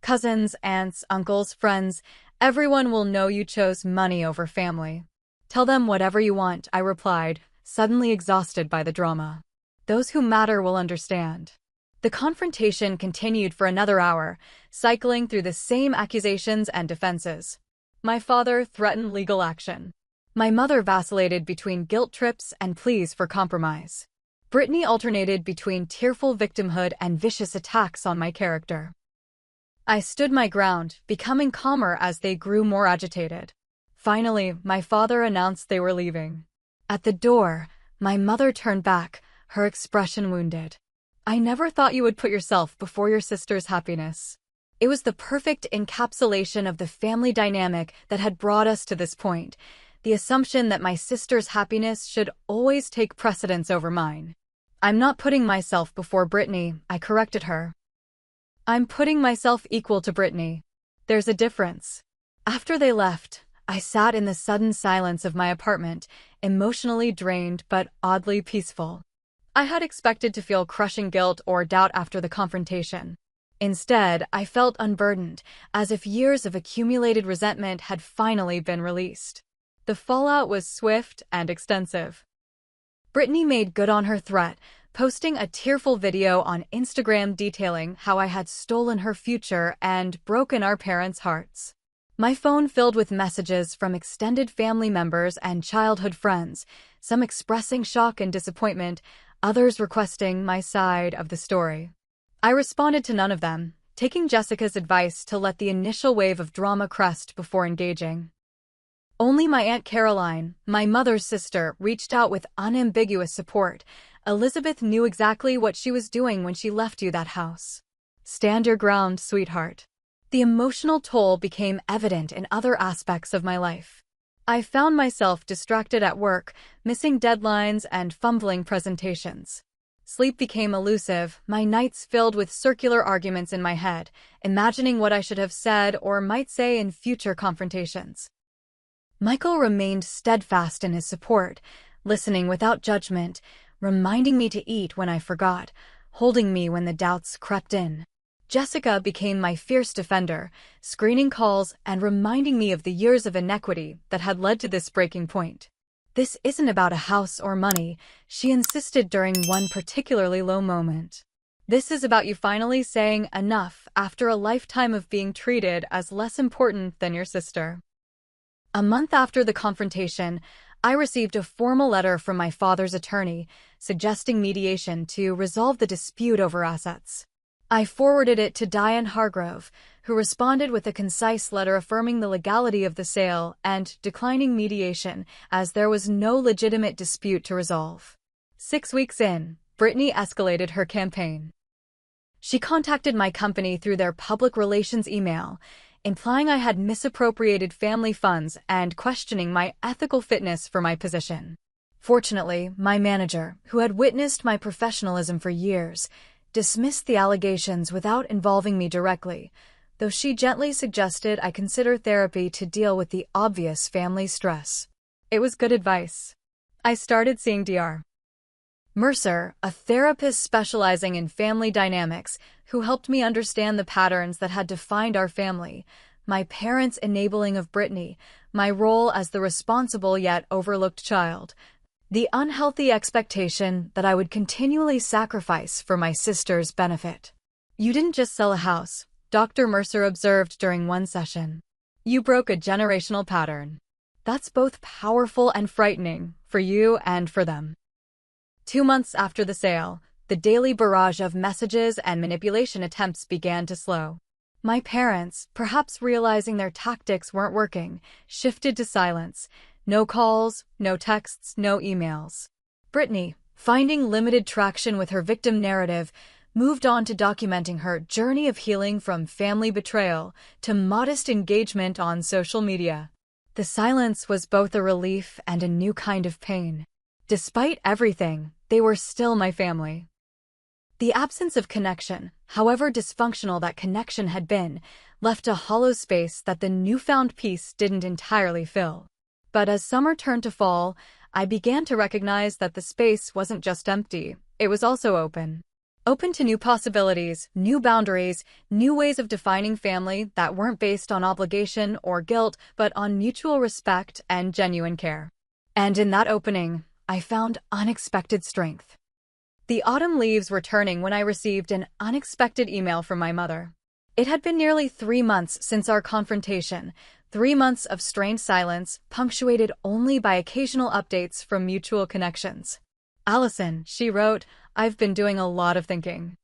Cousins, aunts, uncles, friends, everyone will know you chose money over family. Tell them whatever you want, I replied, suddenly exhausted by the drama. Those who matter will understand. The confrontation continued for another hour, cycling through the same accusations and defenses. My father threatened legal action. My mother vacillated between guilt trips and pleas for compromise. Brittany alternated between tearful victimhood and vicious attacks on my character. I stood my ground, becoming calmer as they grew more agitated. Finally, my father announced they were leaving. At the door, my mother turned back, her expression wounded. I never thought you would put yourself before your sister's happiness. It was the perfect encapsulation of the family dynamic that had brought us to this point, the assumption that my sister's happiness should always take precedence over mine. I'm not putting myself before Brittany, I corrected her. I'm putting myself equal to Brittany. There's a difference. After they left, I sat in the sudden silence of my apartment, emotionally drained but oddly peaceful. I had expected to feel crushing guilt or doubt after the confrontation. Instead, I felt unburdened, as if years of accumulated resentment had finally been released. The fallout was swift and extensive. Brittany made good on her threat, posting a tearful video on Instagram detailing how I had stolen her future and broken our parents' hearts. My phone filled with messages from extended family members and childhood friends, some expressing shock and disappointment, others requesting my side of the story. I responded to none of them, taking Jessica's advice to let the initial wave of drama crest before engaging. Only my Aunt Caroline, my mother's sister, reached out with unambiguous support. Elizabeth knew exactly what she was doing when she left you that house. Stand your ground, sweetheart. The emotional toll became evident in other aspects of my life. I found myself distracted at work, missing deadlines and fumbling presentations. Sleep became elusive, my nights filled with circular arguments in my head, imagining what I should have said or might say in future confrontations. Michael remained steadfast in his support, listening without judgment, reminding me to eat when I forgot, holding me when the doubts crept in. Jessica became my fierce defender, screening calls and reminding me of the years of inequity that had led to this breaking point. This isn't about a house or money, she insisted during one particularly low moment. This is about you finally saying enough after a lifetime of being treated as less important than your sister. A month after the confrontation, I received a formal letter from my father's attorney suggesting mediation to resolve the dispute over assets. I forwarded it to Diane Hargrove, who responded with a concise letter affirming the legality of the sale and declining mediation as there was no legitimate dispute to resolve. 6 weeks in, Brittany escalated her campaign. She contacted my company through their public relations email, implying I had misappropriated family funds and questioning my ethical fitness for my position. Fortunately, my manager, who had witnessed my professionalism for years, dismissed the allegations without involving me directly, though she gently suggested I consider therapy to deal with the obvious family stress. It was good advice. I started seeing Dr. Mercer, a therapist specializing in family dynamics, who helped me understand the patterns that had defined our family, my parents' enabling of Brittany, my role as the responsible yet overlooked child, the unhealthy expectation that I would continually sacrifice for my sister's benefit. You didn't just sell a house, Dr. Mercer observed during one session. You broke a generational pattern. That's both powerful and frightening, for you and for them. 2 months after the sale, the daily barrage of messages and manipulation attempts began to slow. My parents, perhaps realizing their tactics weren't working, shifted to silence. No calls, no texts, no emails. Brittany, finding limited traction with her victim narrative, moved on to documenting her journey of healing from family betrayal to modest engagement on social media. The silence was both a relief and a new kind of pain. Despite everything, they were still my family. The absence of connection, however dysfunctional that connection had been, left a hollow space that the newfound peace didn't entirely fill. But as summer turned to fall, I began to recognize that the space wasn't just empty, it was also open. Open to new possibilities, new boundaries, new ways of defining family that weren't based on obligation or guilt, but on mutual respect and genuine care. And in that opening, I found unexpected strength. The autumn leaves were turning when I received an unexpected email from my mother. It had been nearly 3 months since our confrontation, 3 months of strained silence, punctuated only by occasional updates from mutual connections. Allison, she wrote, I've been doing a lot of thinking.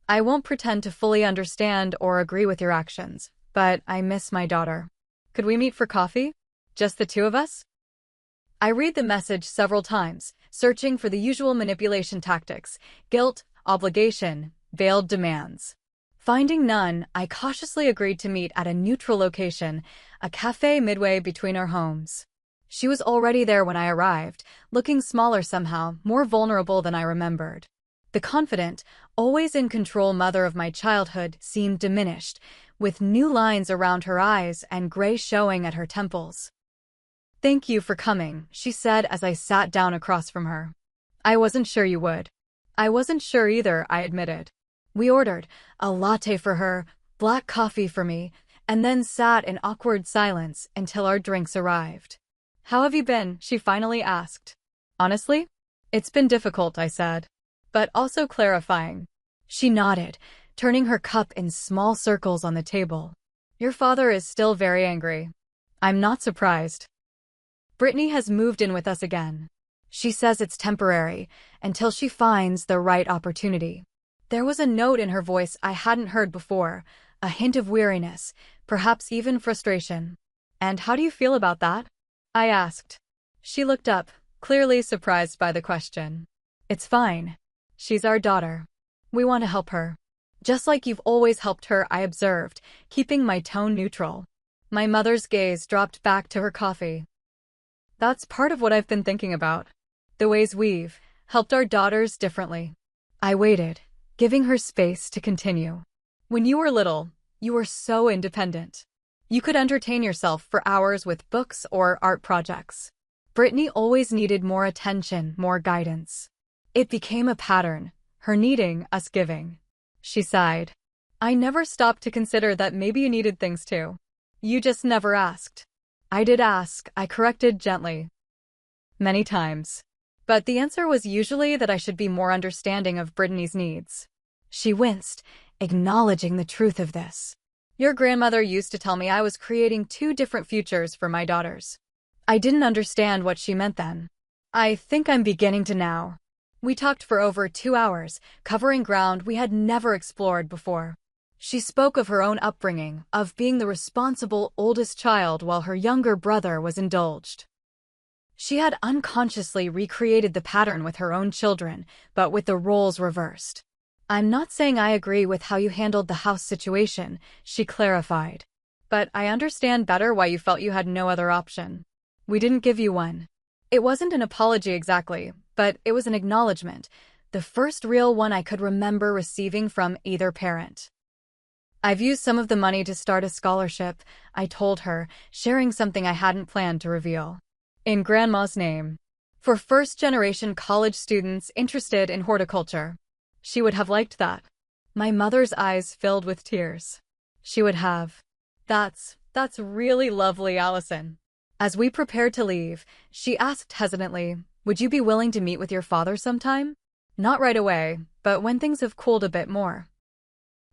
I won't pretend to fully understand or agree with your actions, but I miss my daughter. Could we meet for coffee? Just the two of us? I read the message several times, searching for the usual manipulation tactics: guilt, obligation, veiled demands. Finding none, I cautiously agreed to meet at a neutral location, a cafe midway between our homes. She was already there when I arrived, looking smaller somehow, more vulnerable than I remembered. The confident, always in control mother of my childhood seemed diminished, with new lines around her eyes and gray showing at her temples. Thank you for coming, she said as I sat down across from her. I wasn't sure you would. I wasn't sure either, I admitted. We ordered a latte for her, black coffee for me, and then sat in awkward silence until our drinks arrived. How have you been? She finally asked. Honestly? It's been difficult, I said. But also clarifying. She nodded, turning her cup in small circles on the table. Your father is still very angry. I'm not surprised. Brittany has moved in with us again. She says it's temporary, until she finds the right opportunity. There was a note in her voice I hadn't heard before, a hint of weariness, perhaps even frustration. And how do you feel about that? I asked. She looked up, clearly surprised by the question. It's fine. She's our daughter. We want to help her. Just like you've always helped her, I observed, keeping my tone neutral. My mother's gaze dropped back to her coffee. That's part of what I've been thinking about. The ways we've helped our daughters differently. I waited, giving her space to continue. When you were little, you were so independent. You could entertain yourself for hours with books or art projects. Brittany always needed more attention, more guidance. It became a pattern, her needing, us giving. She sighed. I never stopped to consider that maybe you needed things too. You just never asked. I did ask, I corrected gently. Many times. But the answer was usually that I should be more understanding of Brittany's needs. She winced, acknowledging the truth of this. Your grandmother used to tell me I was creating two different futures for my daughters. I didn't understand what she meant then. I think I'm beginning to now. We talked for over 2 hours, covering ground we had never explored before. She spoke of her own upbringing, of being the responsible oldest child while her younger brother was indulged. She had unconsciously recreated the pattern with her own children, but with the roles reversed. I'm not saying I agree with how you handled the house situation, she clarified. But I understand better why you felt you had no other option. We didn't give you one. It wasn't an apology exactly, but it was an acknowledgement, the first real one I could remember receiving from either parent. I've used some of the money to start a scholarship, I told her, sharing something I hadn't planned to reveal. In Grandma's name. For first-generation college students interested in horticulture. She would have liked that. My mother's eyes filled with tears. She would have. That's really lovely, Allison. As we prepared to leave, she asked hesitantly, would you be willing to meet with your father sometime? Not right away, but when things have cooled a bit more.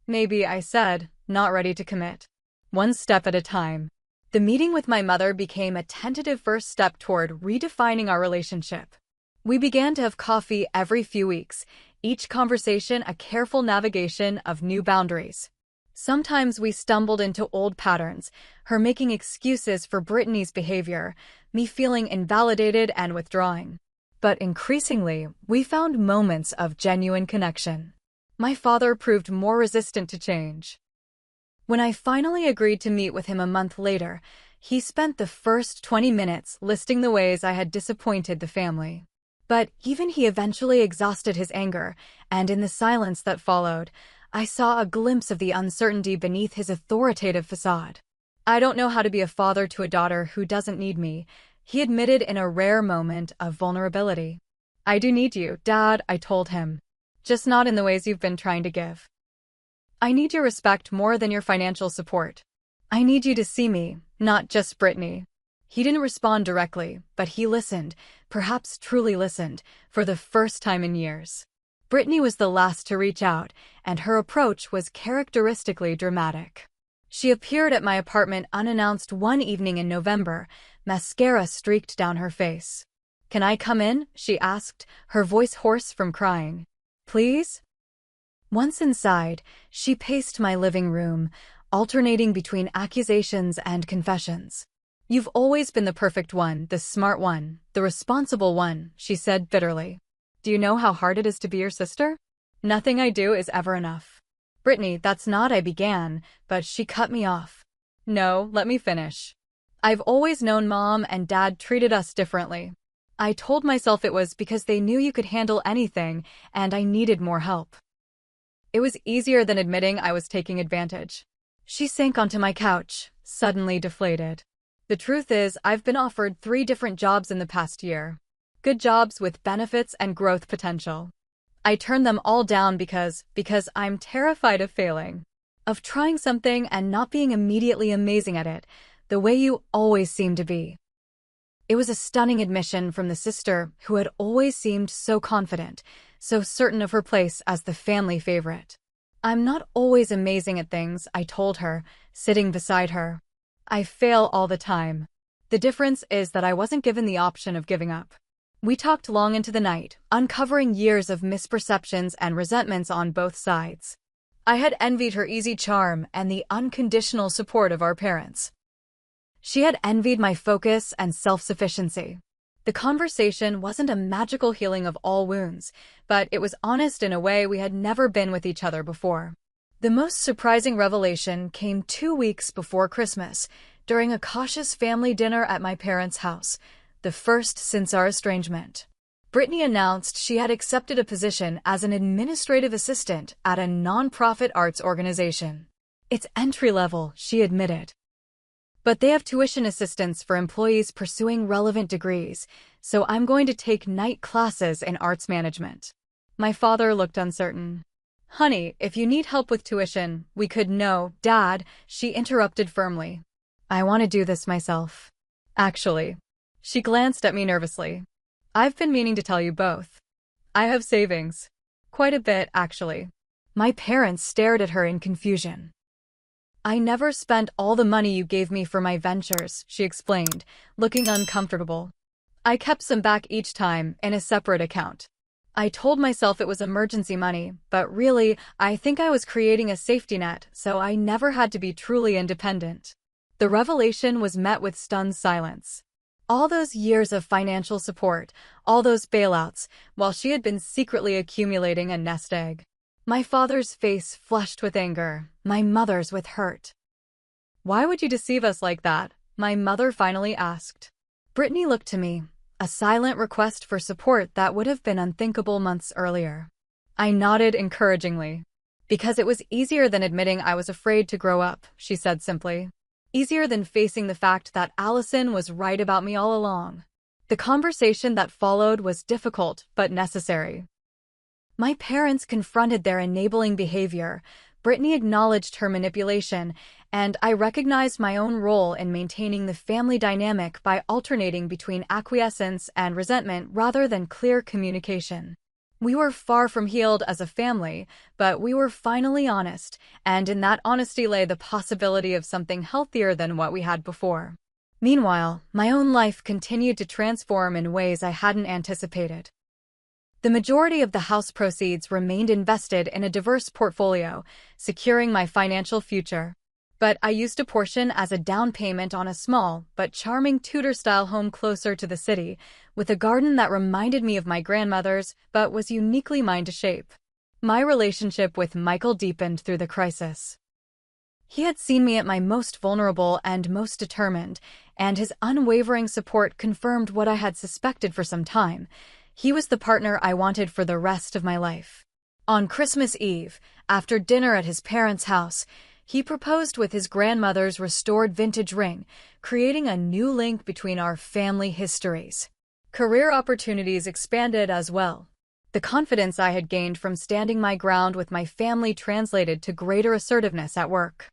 Maybe, I said, not ready to commit. One step at a time. The meeting with my mother became a tentative first step toward redefining our relationship. We began to have coffee every few weeks, each conversation a careful navigation of new boundaries. Sometimes we stumbled into old patterns, her making excuses for Brittany's behavior, me feeling invalidated and withdrawing. But increasingly, we found moments of genuine connection. My father proved more resistant to change. When I finally agreed to meet with him a month later, he spent the first 20 minutes listing the ways I had disappointed the family. But even he eventually exhausted his anger, and in the silence that followed, I saw a glimpse of the uncertainty beneath his authoritative facade. I don't know how to be a father to a daughter who doesn't need me, he admitted in a rare moment of vulnerability. I do need you, Dad, I told him. Just not in the ways you've been trying to give. I need your respect more than your financial support. I need you to see me, not just Brittany. He didn't respond directly, but he listened, perhaps truly listened, for the first time in years. Brittany was the last to reach out, and her approach was characteristically dramatic. She appeared at my apartment unannounced one evening in November, mascara streaked down her face. Can I come in? She asked, her voice hoarse from crying. Please? Once inside, she paced my living room, alternating between accusations and confessions. You've always been the perfect one, the smart one, the responsible one, she said bitterly. Do you know how hard it is to be your sister? Nothing I do is ever enough. Brittany, that's not I began, but she cut me off. No, let me finish. I've always known Mom and Dad treated us differently. I told myself it was because they knew you could handle anything, and I needed more help. It was easier than admitting I was taking advantage. She sank onto my couch, suddenly deflated. The truth is, I've been offered 3 different jobs in the past year. Good jobs with benefits and growth potential. I turned them all down because I'm terrified of failing. Of trying something and not being immediately amazing at it, the way you always seem to be. It was a stunning admission from the sister who had always seemed so confident, so certain of her place as the family favorite. I'm not always amazing at things, I told her, sitting beside her. I fail all the time. The difference is that I wasn't given the option of giving up. We talked long into the night, uncovering years of misperceptions and resentments on both sides. I had envied her easy charm and the unconditional support of our parents. She had envied my focus and self-sufficiency. The conversation wasn't a magical healing of all wounds, but it was honest in a way we had never been with each other before. The most surprising revelation came 2 weeks before Christmas, during a cautious family dinner at my parents' house, the first since our estrangement. Brittany announced she had accepted a position as an administrative assistant at a nonprofit arts organization. It's entry-level, she admitted. But they have tuition assistance for employees pursuing relevant degrees, so I'm going to take night classes in arts management. My father looked uncertain. Honey, if you need help with tuition, we could. No, Dad, she interrupted firmly. I want to do this myself. Actually. She glanced at me nervously. I've been meaning to tell you both. I have savings. Quite a bit, actually. My parents stared at her in confusion. I never spent all the money you gave me for my ventures, she explained, looking uncomfortable. I kept some back each time in a separate account. I told myself it was emergency money, but really, I think I was creating a safety net, so I never had to be truly independent. The revelation was met with stunned silence. All those years of financial support, all those bailouts, while she had been secretly accumulating a nest egg. My father's face flushed with anger, my mother's with hurt. "Why would you deceive us like that?" my mother finally asked. Brittany looked to me, a silent request for support that would have been unthinkable months earlier. I nodded encouragingly. "Because it was easier than admitting I was afraid to grow up," she said simply. "Easier than facing the fact that Allison was right about me all along." The conversation that followed was difficult but necessary. My parents confronted their enabling behavior, Brittany acknowledged her manipulation, and I recognized my own role in maintaining the family dynamic by alternating between acquiescence and resentment rather than clear communication. We were far from healed as a family, but we were finally honest, and in that honesty lay the possibility of something healthier than what we had before. Meanwhile, my own life continued to transform in ways I hadn't anticipated. The majority of the house proceeds remained invested in a diverse portfolio, securing my financial future. But I used a portion as a down payment on a small but charming Tudor-style home closer to the city, with a garden that reminded me of my grandmother's but was uniquely mine to shape. My relationship with Michael deepened through the crisis. He had seen me at my most vulnerable and most determined, and his unwavering support confirmed what I had suspected for some time. He was the partner I wanted for the rest of my life. On Christmas Eve, after dinner at his parents' house, he proposed with his grandmother's restored vintage ring, creating a new link between our family histories. Career opportunities expanded as well. The confidence I had gained from standing my ground with my family translated to greater assertiveness at work.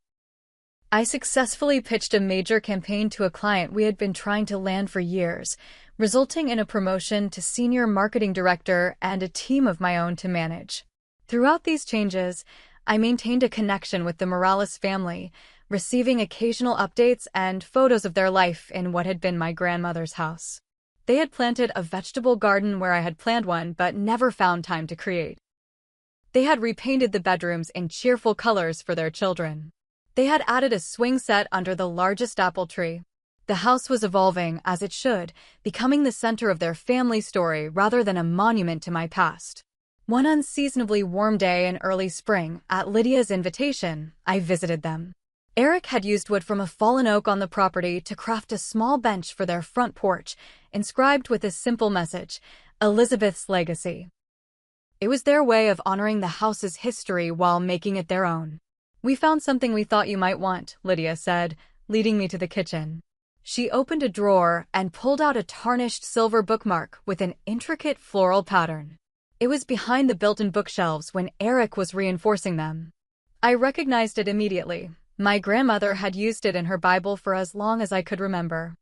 I successfully pitched a major campaign to a client we had been trying to land for years, resulting in a promotion to senior marketing director and a team of my own to manage. Throughout these changes, I maintained a connection with the Morales family, receiving occasional updates and photos of their life in what had been my grandmother's house. They had planted a vegetable garden where I had planned one but never found time to create. They had repainted the bedrooms in cheerful colors for their children. They had added a swing set under the largest apple tree. The house was evolving as it should, becoming the center of their family story rather than a monument to my past. One unseasonably warm day in early spring, at Lydia's invitation, I visited them. Eric had used wood from a fallen oak on the property to craft a small bench for their front porch, inscribed with a simple message, "Elizabeth's Legacy." It was their way of honoring the house's history while making it their own. "We found something we thought you might want," Lydia said, leading me to the kitchen. She opened a drawer and pulled out a tarnished silver bookmark with an intricate floral pattern. It was behind the built-in bookshelves when Eric was reinforcing them. I recognized it immediately. My grandmother had used it in her Bible for as long as I could remember.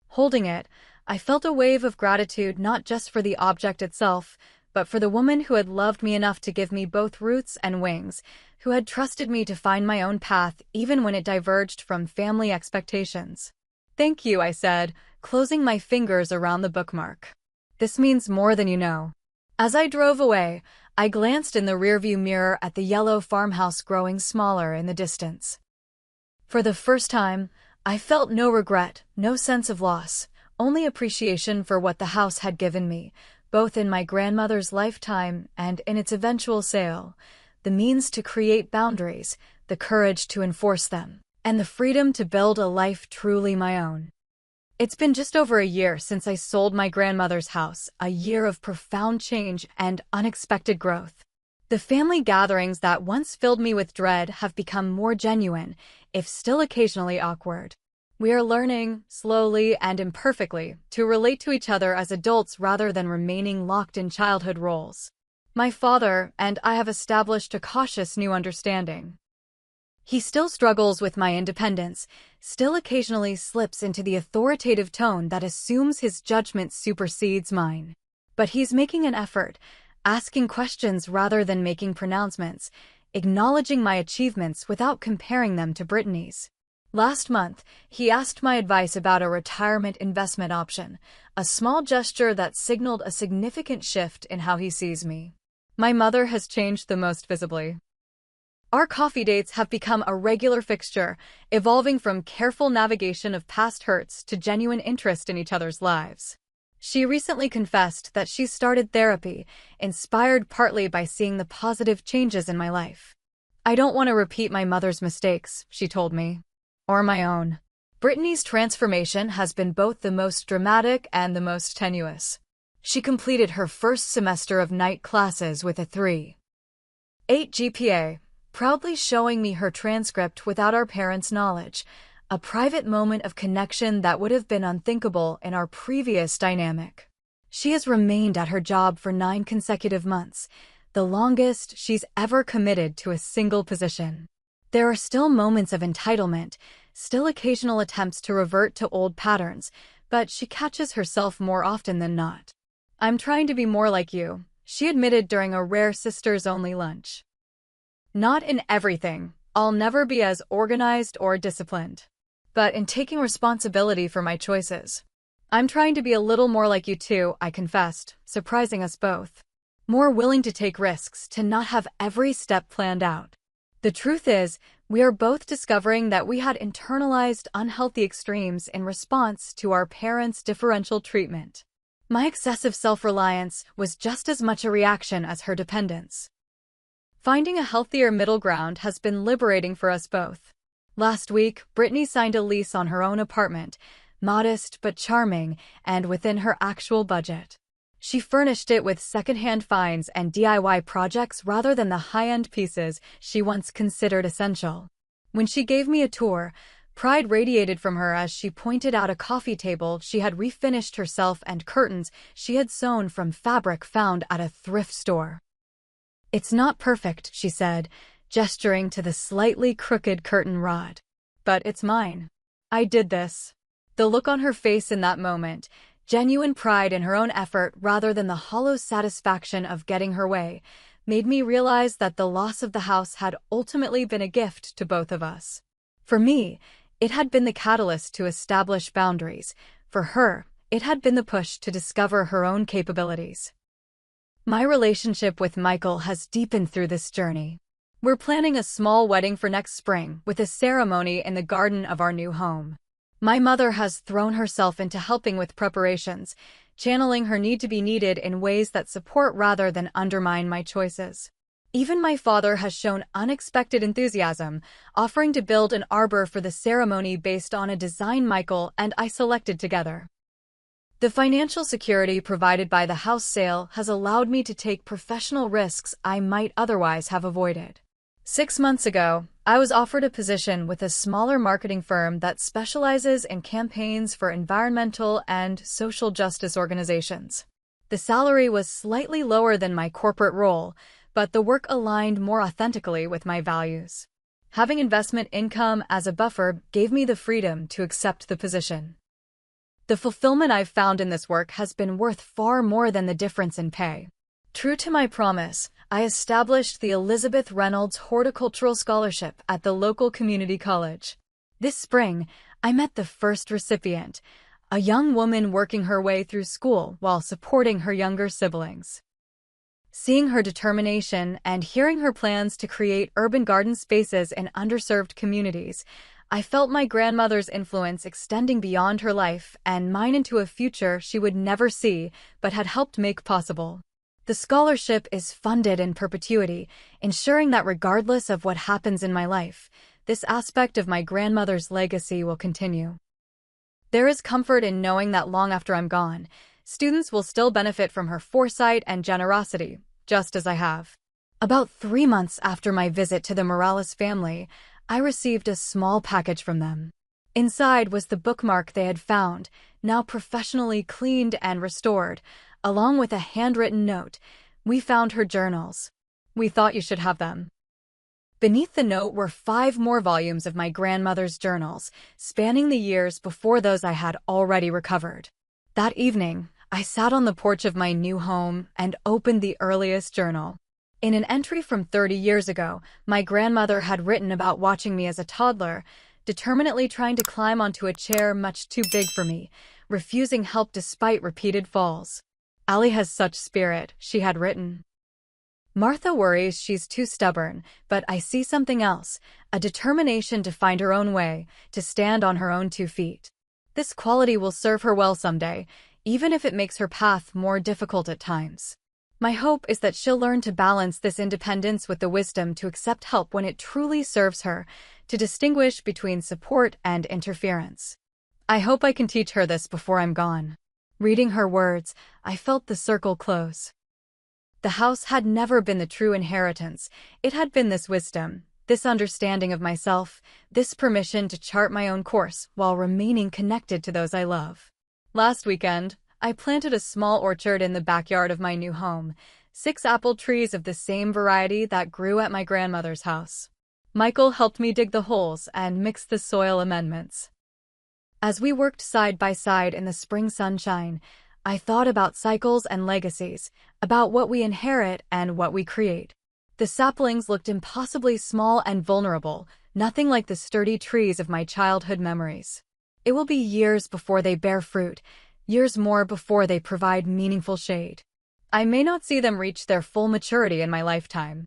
Holding it, I felt a wave of gratitude not just for the object itself, but for the woman who had loved me enough to give me both roots and wings, who had trusted me to find my own path even when it diverged from family expectations. "Thank you," I said, closing my fingers around the bookmark. "This means more than you know." As I drove away, I glanced in the rearview mirror at the yellow farmhouse growing smaller in the distance. For the first time, I felt no regret, no sense of loss, only appreciation for what the house had given me, both in my grandmother's lifetime and in its eventual sale, the means to create boundaries, the courage to enforce them, and the freedom to build a life truly my own. It's been just over a year since I sold my grandmother's house, a year of profound change and unexpected growth. The family gatherings that once filled me with dread have become more genuine, if still occasionally awkward. We are learning, slowly and imperfectly, to relate to each other as adults rather than remaining locked in childhood roles. My father and I have established a cautious new understanding. He still struggles with my independence, still occasionally slips into the authoritative tone that assumes his judgment supersedes mine. But he's making an effort, asking questions rather than making pronouncements, acknowledging my achievements without comparing them to Brittany's. Last month, he asked my advice about a retirement investment option, a small gesture that signaled a significant shift in how he sees me. My mother has changed the most visibly. Our coffee dates have become a regular fixture, evolving from careful navigation of past hurts to genuine interest in each other's lives. She recently confessed that she started therapy, inspired partly by seeing the positive changes in my life. "I don't want to repeat my mother's mistakes," she told me. Or my own. Brittany's transformation has been both the most dramatic and the most tenuous. She completed her first semester of night classes with a 3.8 GPA, proudly showing me her transcript without our parents' knowledge, a private moment of connection that would have been unthinkable in our previous dynamic. She has remained at her job for 9 consecutive months, the longest she's ever committed to a single position. There are still moments of entitlement, still occasional attempts to revert to old patterns, but she catches herself more often than not. "I'm trying to be more like you," she admitted during a rare sisters-only lunch. "Not in everything. I'll never be as organized or disciplined. But in taking responsibility for my choices. I'm trying to be a little more like you too," I confessed, surprising us both. More willing to take risks, to not have every step planned out. The truth is, we are both discovering that we had internalized unhealthy extremes in response to our parents' differential treatment. My excessive self-reliance was just as much a reaction as her dependence. Finding a healthier middle ground has been liberating for us both. Last week, Brittany signed a lease on her own apartment, modest but charming, and within her actual budget. She furnished it with secondhand finds and DIY projects rather than the high-end pieces she once considered essential. When she gave me a tour, pride radiated from her as she pointed out a coffee table she had refinished herself and curtains she had sewn from fabric found at a thrift store. "It's not perfect," she said, gesturing to the slightly crooked curtain rod. "But it's mine. I did this." The look on her face in that moment, genuine pride in her own effort rather than the hollow satisfaction of getting her way, made me realize that the loss of the house had ultimately been a gift to both of us. For me, it had been the catalyst to establish boundaries. For her, it had been the push to discover her own capabilities. My relationship with Michael has deepened through this journey. We're planning a small wedding for next spring, with a ceremony in the garden of our new home. My mother has thrown herself into helping with preparations, channeling her need to be needed in ways that support rather than undermine my choices. Even my father has shown unexpected enthusiasm, offering to build an arbor for the ceremony based on a design Michael and I selected together. The financial security provided by the house sale has allowed me to take professional risks I might otherwise have avoided. 6 months ago, I was offered a position with a smaller marketing firm that specializes in campaigns for environmental and social justice organizations. The salary was slightly lower than my corporate role, but the work aligned more authentically with my values. Having investment income as a buffer gave me the freedom to accept the position. The fulfillment I've found in this work has been worth far more than the difference in pay. True to my promise, I established the Elizabeth Reynolds Horticultural Scholarship at the local community college. This spring, I met the first recipient, a young woman working her way through school while supporting her younger siblings. Seeing her determination and hearing her plans to create urban garden spaces in underserved communities, I felt my grandmother's influence extending beyond her life and mine into a future she would never see but had helped make possible. The scholarship is funded in perpetuity, ensuring that regardless of what happens in my life, this aspect of my grandmother's legacy will continue. There is comfort in knowing that long after I'm gone, students will still benefit from her foresight and generosity, just as I have. About 3 months after my visit to the Morales family, I received a small package from them. Inside was the bookmark they had found, now professionally cleaned and restored, along with a handwritten note. "We found her journals. We thought you should have them." Beneath the note were 5 more volumes of my grandmother's journals, spanning the years before those I had already recovered. That evening, I sat on the porch of my new home and opened the earliest journal. In an entry from 30 years ago, my grandmother had written about watching me as a toddler, determinedly trying to climb onto a chair much too big for me, refusing help despite repeated falls. "Allie has such spirit," she had written. "Martha worries she's too stubborn, but I see something else, a determination to find her own way, to stand on her own 2 feet. This quality will serve her well someday, even if it makes her path more difficult at times. My hope is that she'll learn to balance this independence with the wisdom to accept help when it truly serves her, to distinguish between support and interference. I hope I can teach her this before I'm gone." Reading her words, I felt the circle close. The house had never been the true inheritance. It had been this wisdom, this understanding of myself, this permission to chart my own course while remaining connected to those I love. Last weekend, I planted a small orchard in the backyard of my new home, 6 apple trees of the same variety that grew at my grandmother's house. Michael helped me dig the holes and mix the soil amendments. As we worked side by side in the spring sunshine, I thought about cycles and legacies, about what we inherit and what we create. The saplings looked impossibly small and vulnerable, nothing like the sturdy trees of my childhood memories. It will be years before they bear fruit, years more before they provide meaningful shade. I may not see them reach their full maturity in my lifetime.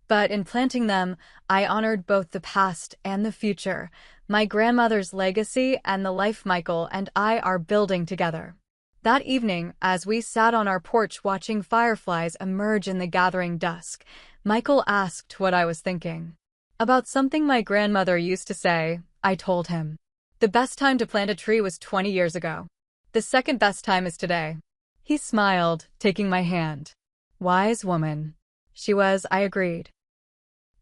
But in planting them, I honored both the past and the future, my grandmother's legacy and the life Michael and I are building together. That evening, as we sat on our porch watching fireflies emerge in the gathering dusk, Michael asked what I was thinking. About something my grandmother used to say, I told him. The best time to plant a tree was 20 years ago. The second best time is today. He smiled, taking my hand. Wise woman. She was, I agreed.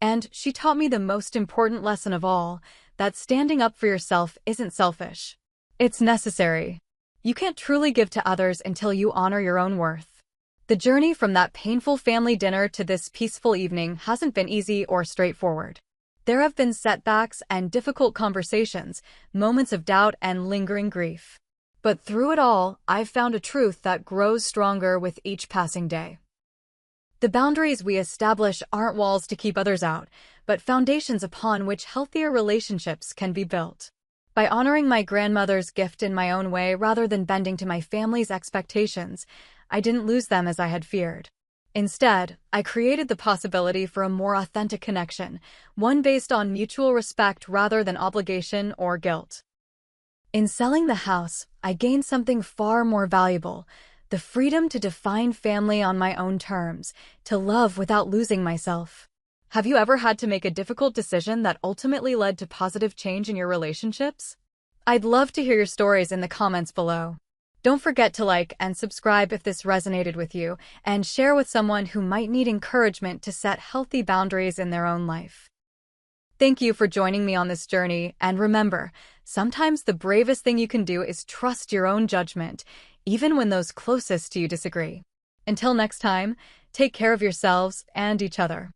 And she taught me the most important lesson of all, that standing up for yourself isn't selfish. It's necessary. You can't truly give to others until you honor your own worth. The journey from that painful family dinner to this peaceful evening hasn't been easy or straightforward. There have been setbacks and difficult conversations, moments of doubt and lingering grief. But through it all, I've found a truth that grows stronger with each passing day. The boundaries we establish aren't walls to keep others out, but foundations upon which healthier relationships can be built. By honoring my grandmother's gift in my own way rather than bending to my family's expectations, I didn't lose them as I had feared. Instead, I created the possibility for a more authentic connection, one based on mutual respect rather than obligation or guilt. In selling the house, I gained something far more valuable, the freedom to define family on my own terms, to love without losing myself. Have you ever had to make a difficult decision that ultimately led to positive change in your relationships? I'd love to hear your stories in the comments below. Don't forget to like and subscribe if this resonated with you, and share with someone who might need encouragement to set healthy boundaries in their own life. Thank you for joining me on this journey, and remember, sometimes the bravest thing you can do is trust your own judgment, even when those closest to you disagree. Until next time, take care of yourselves and each other.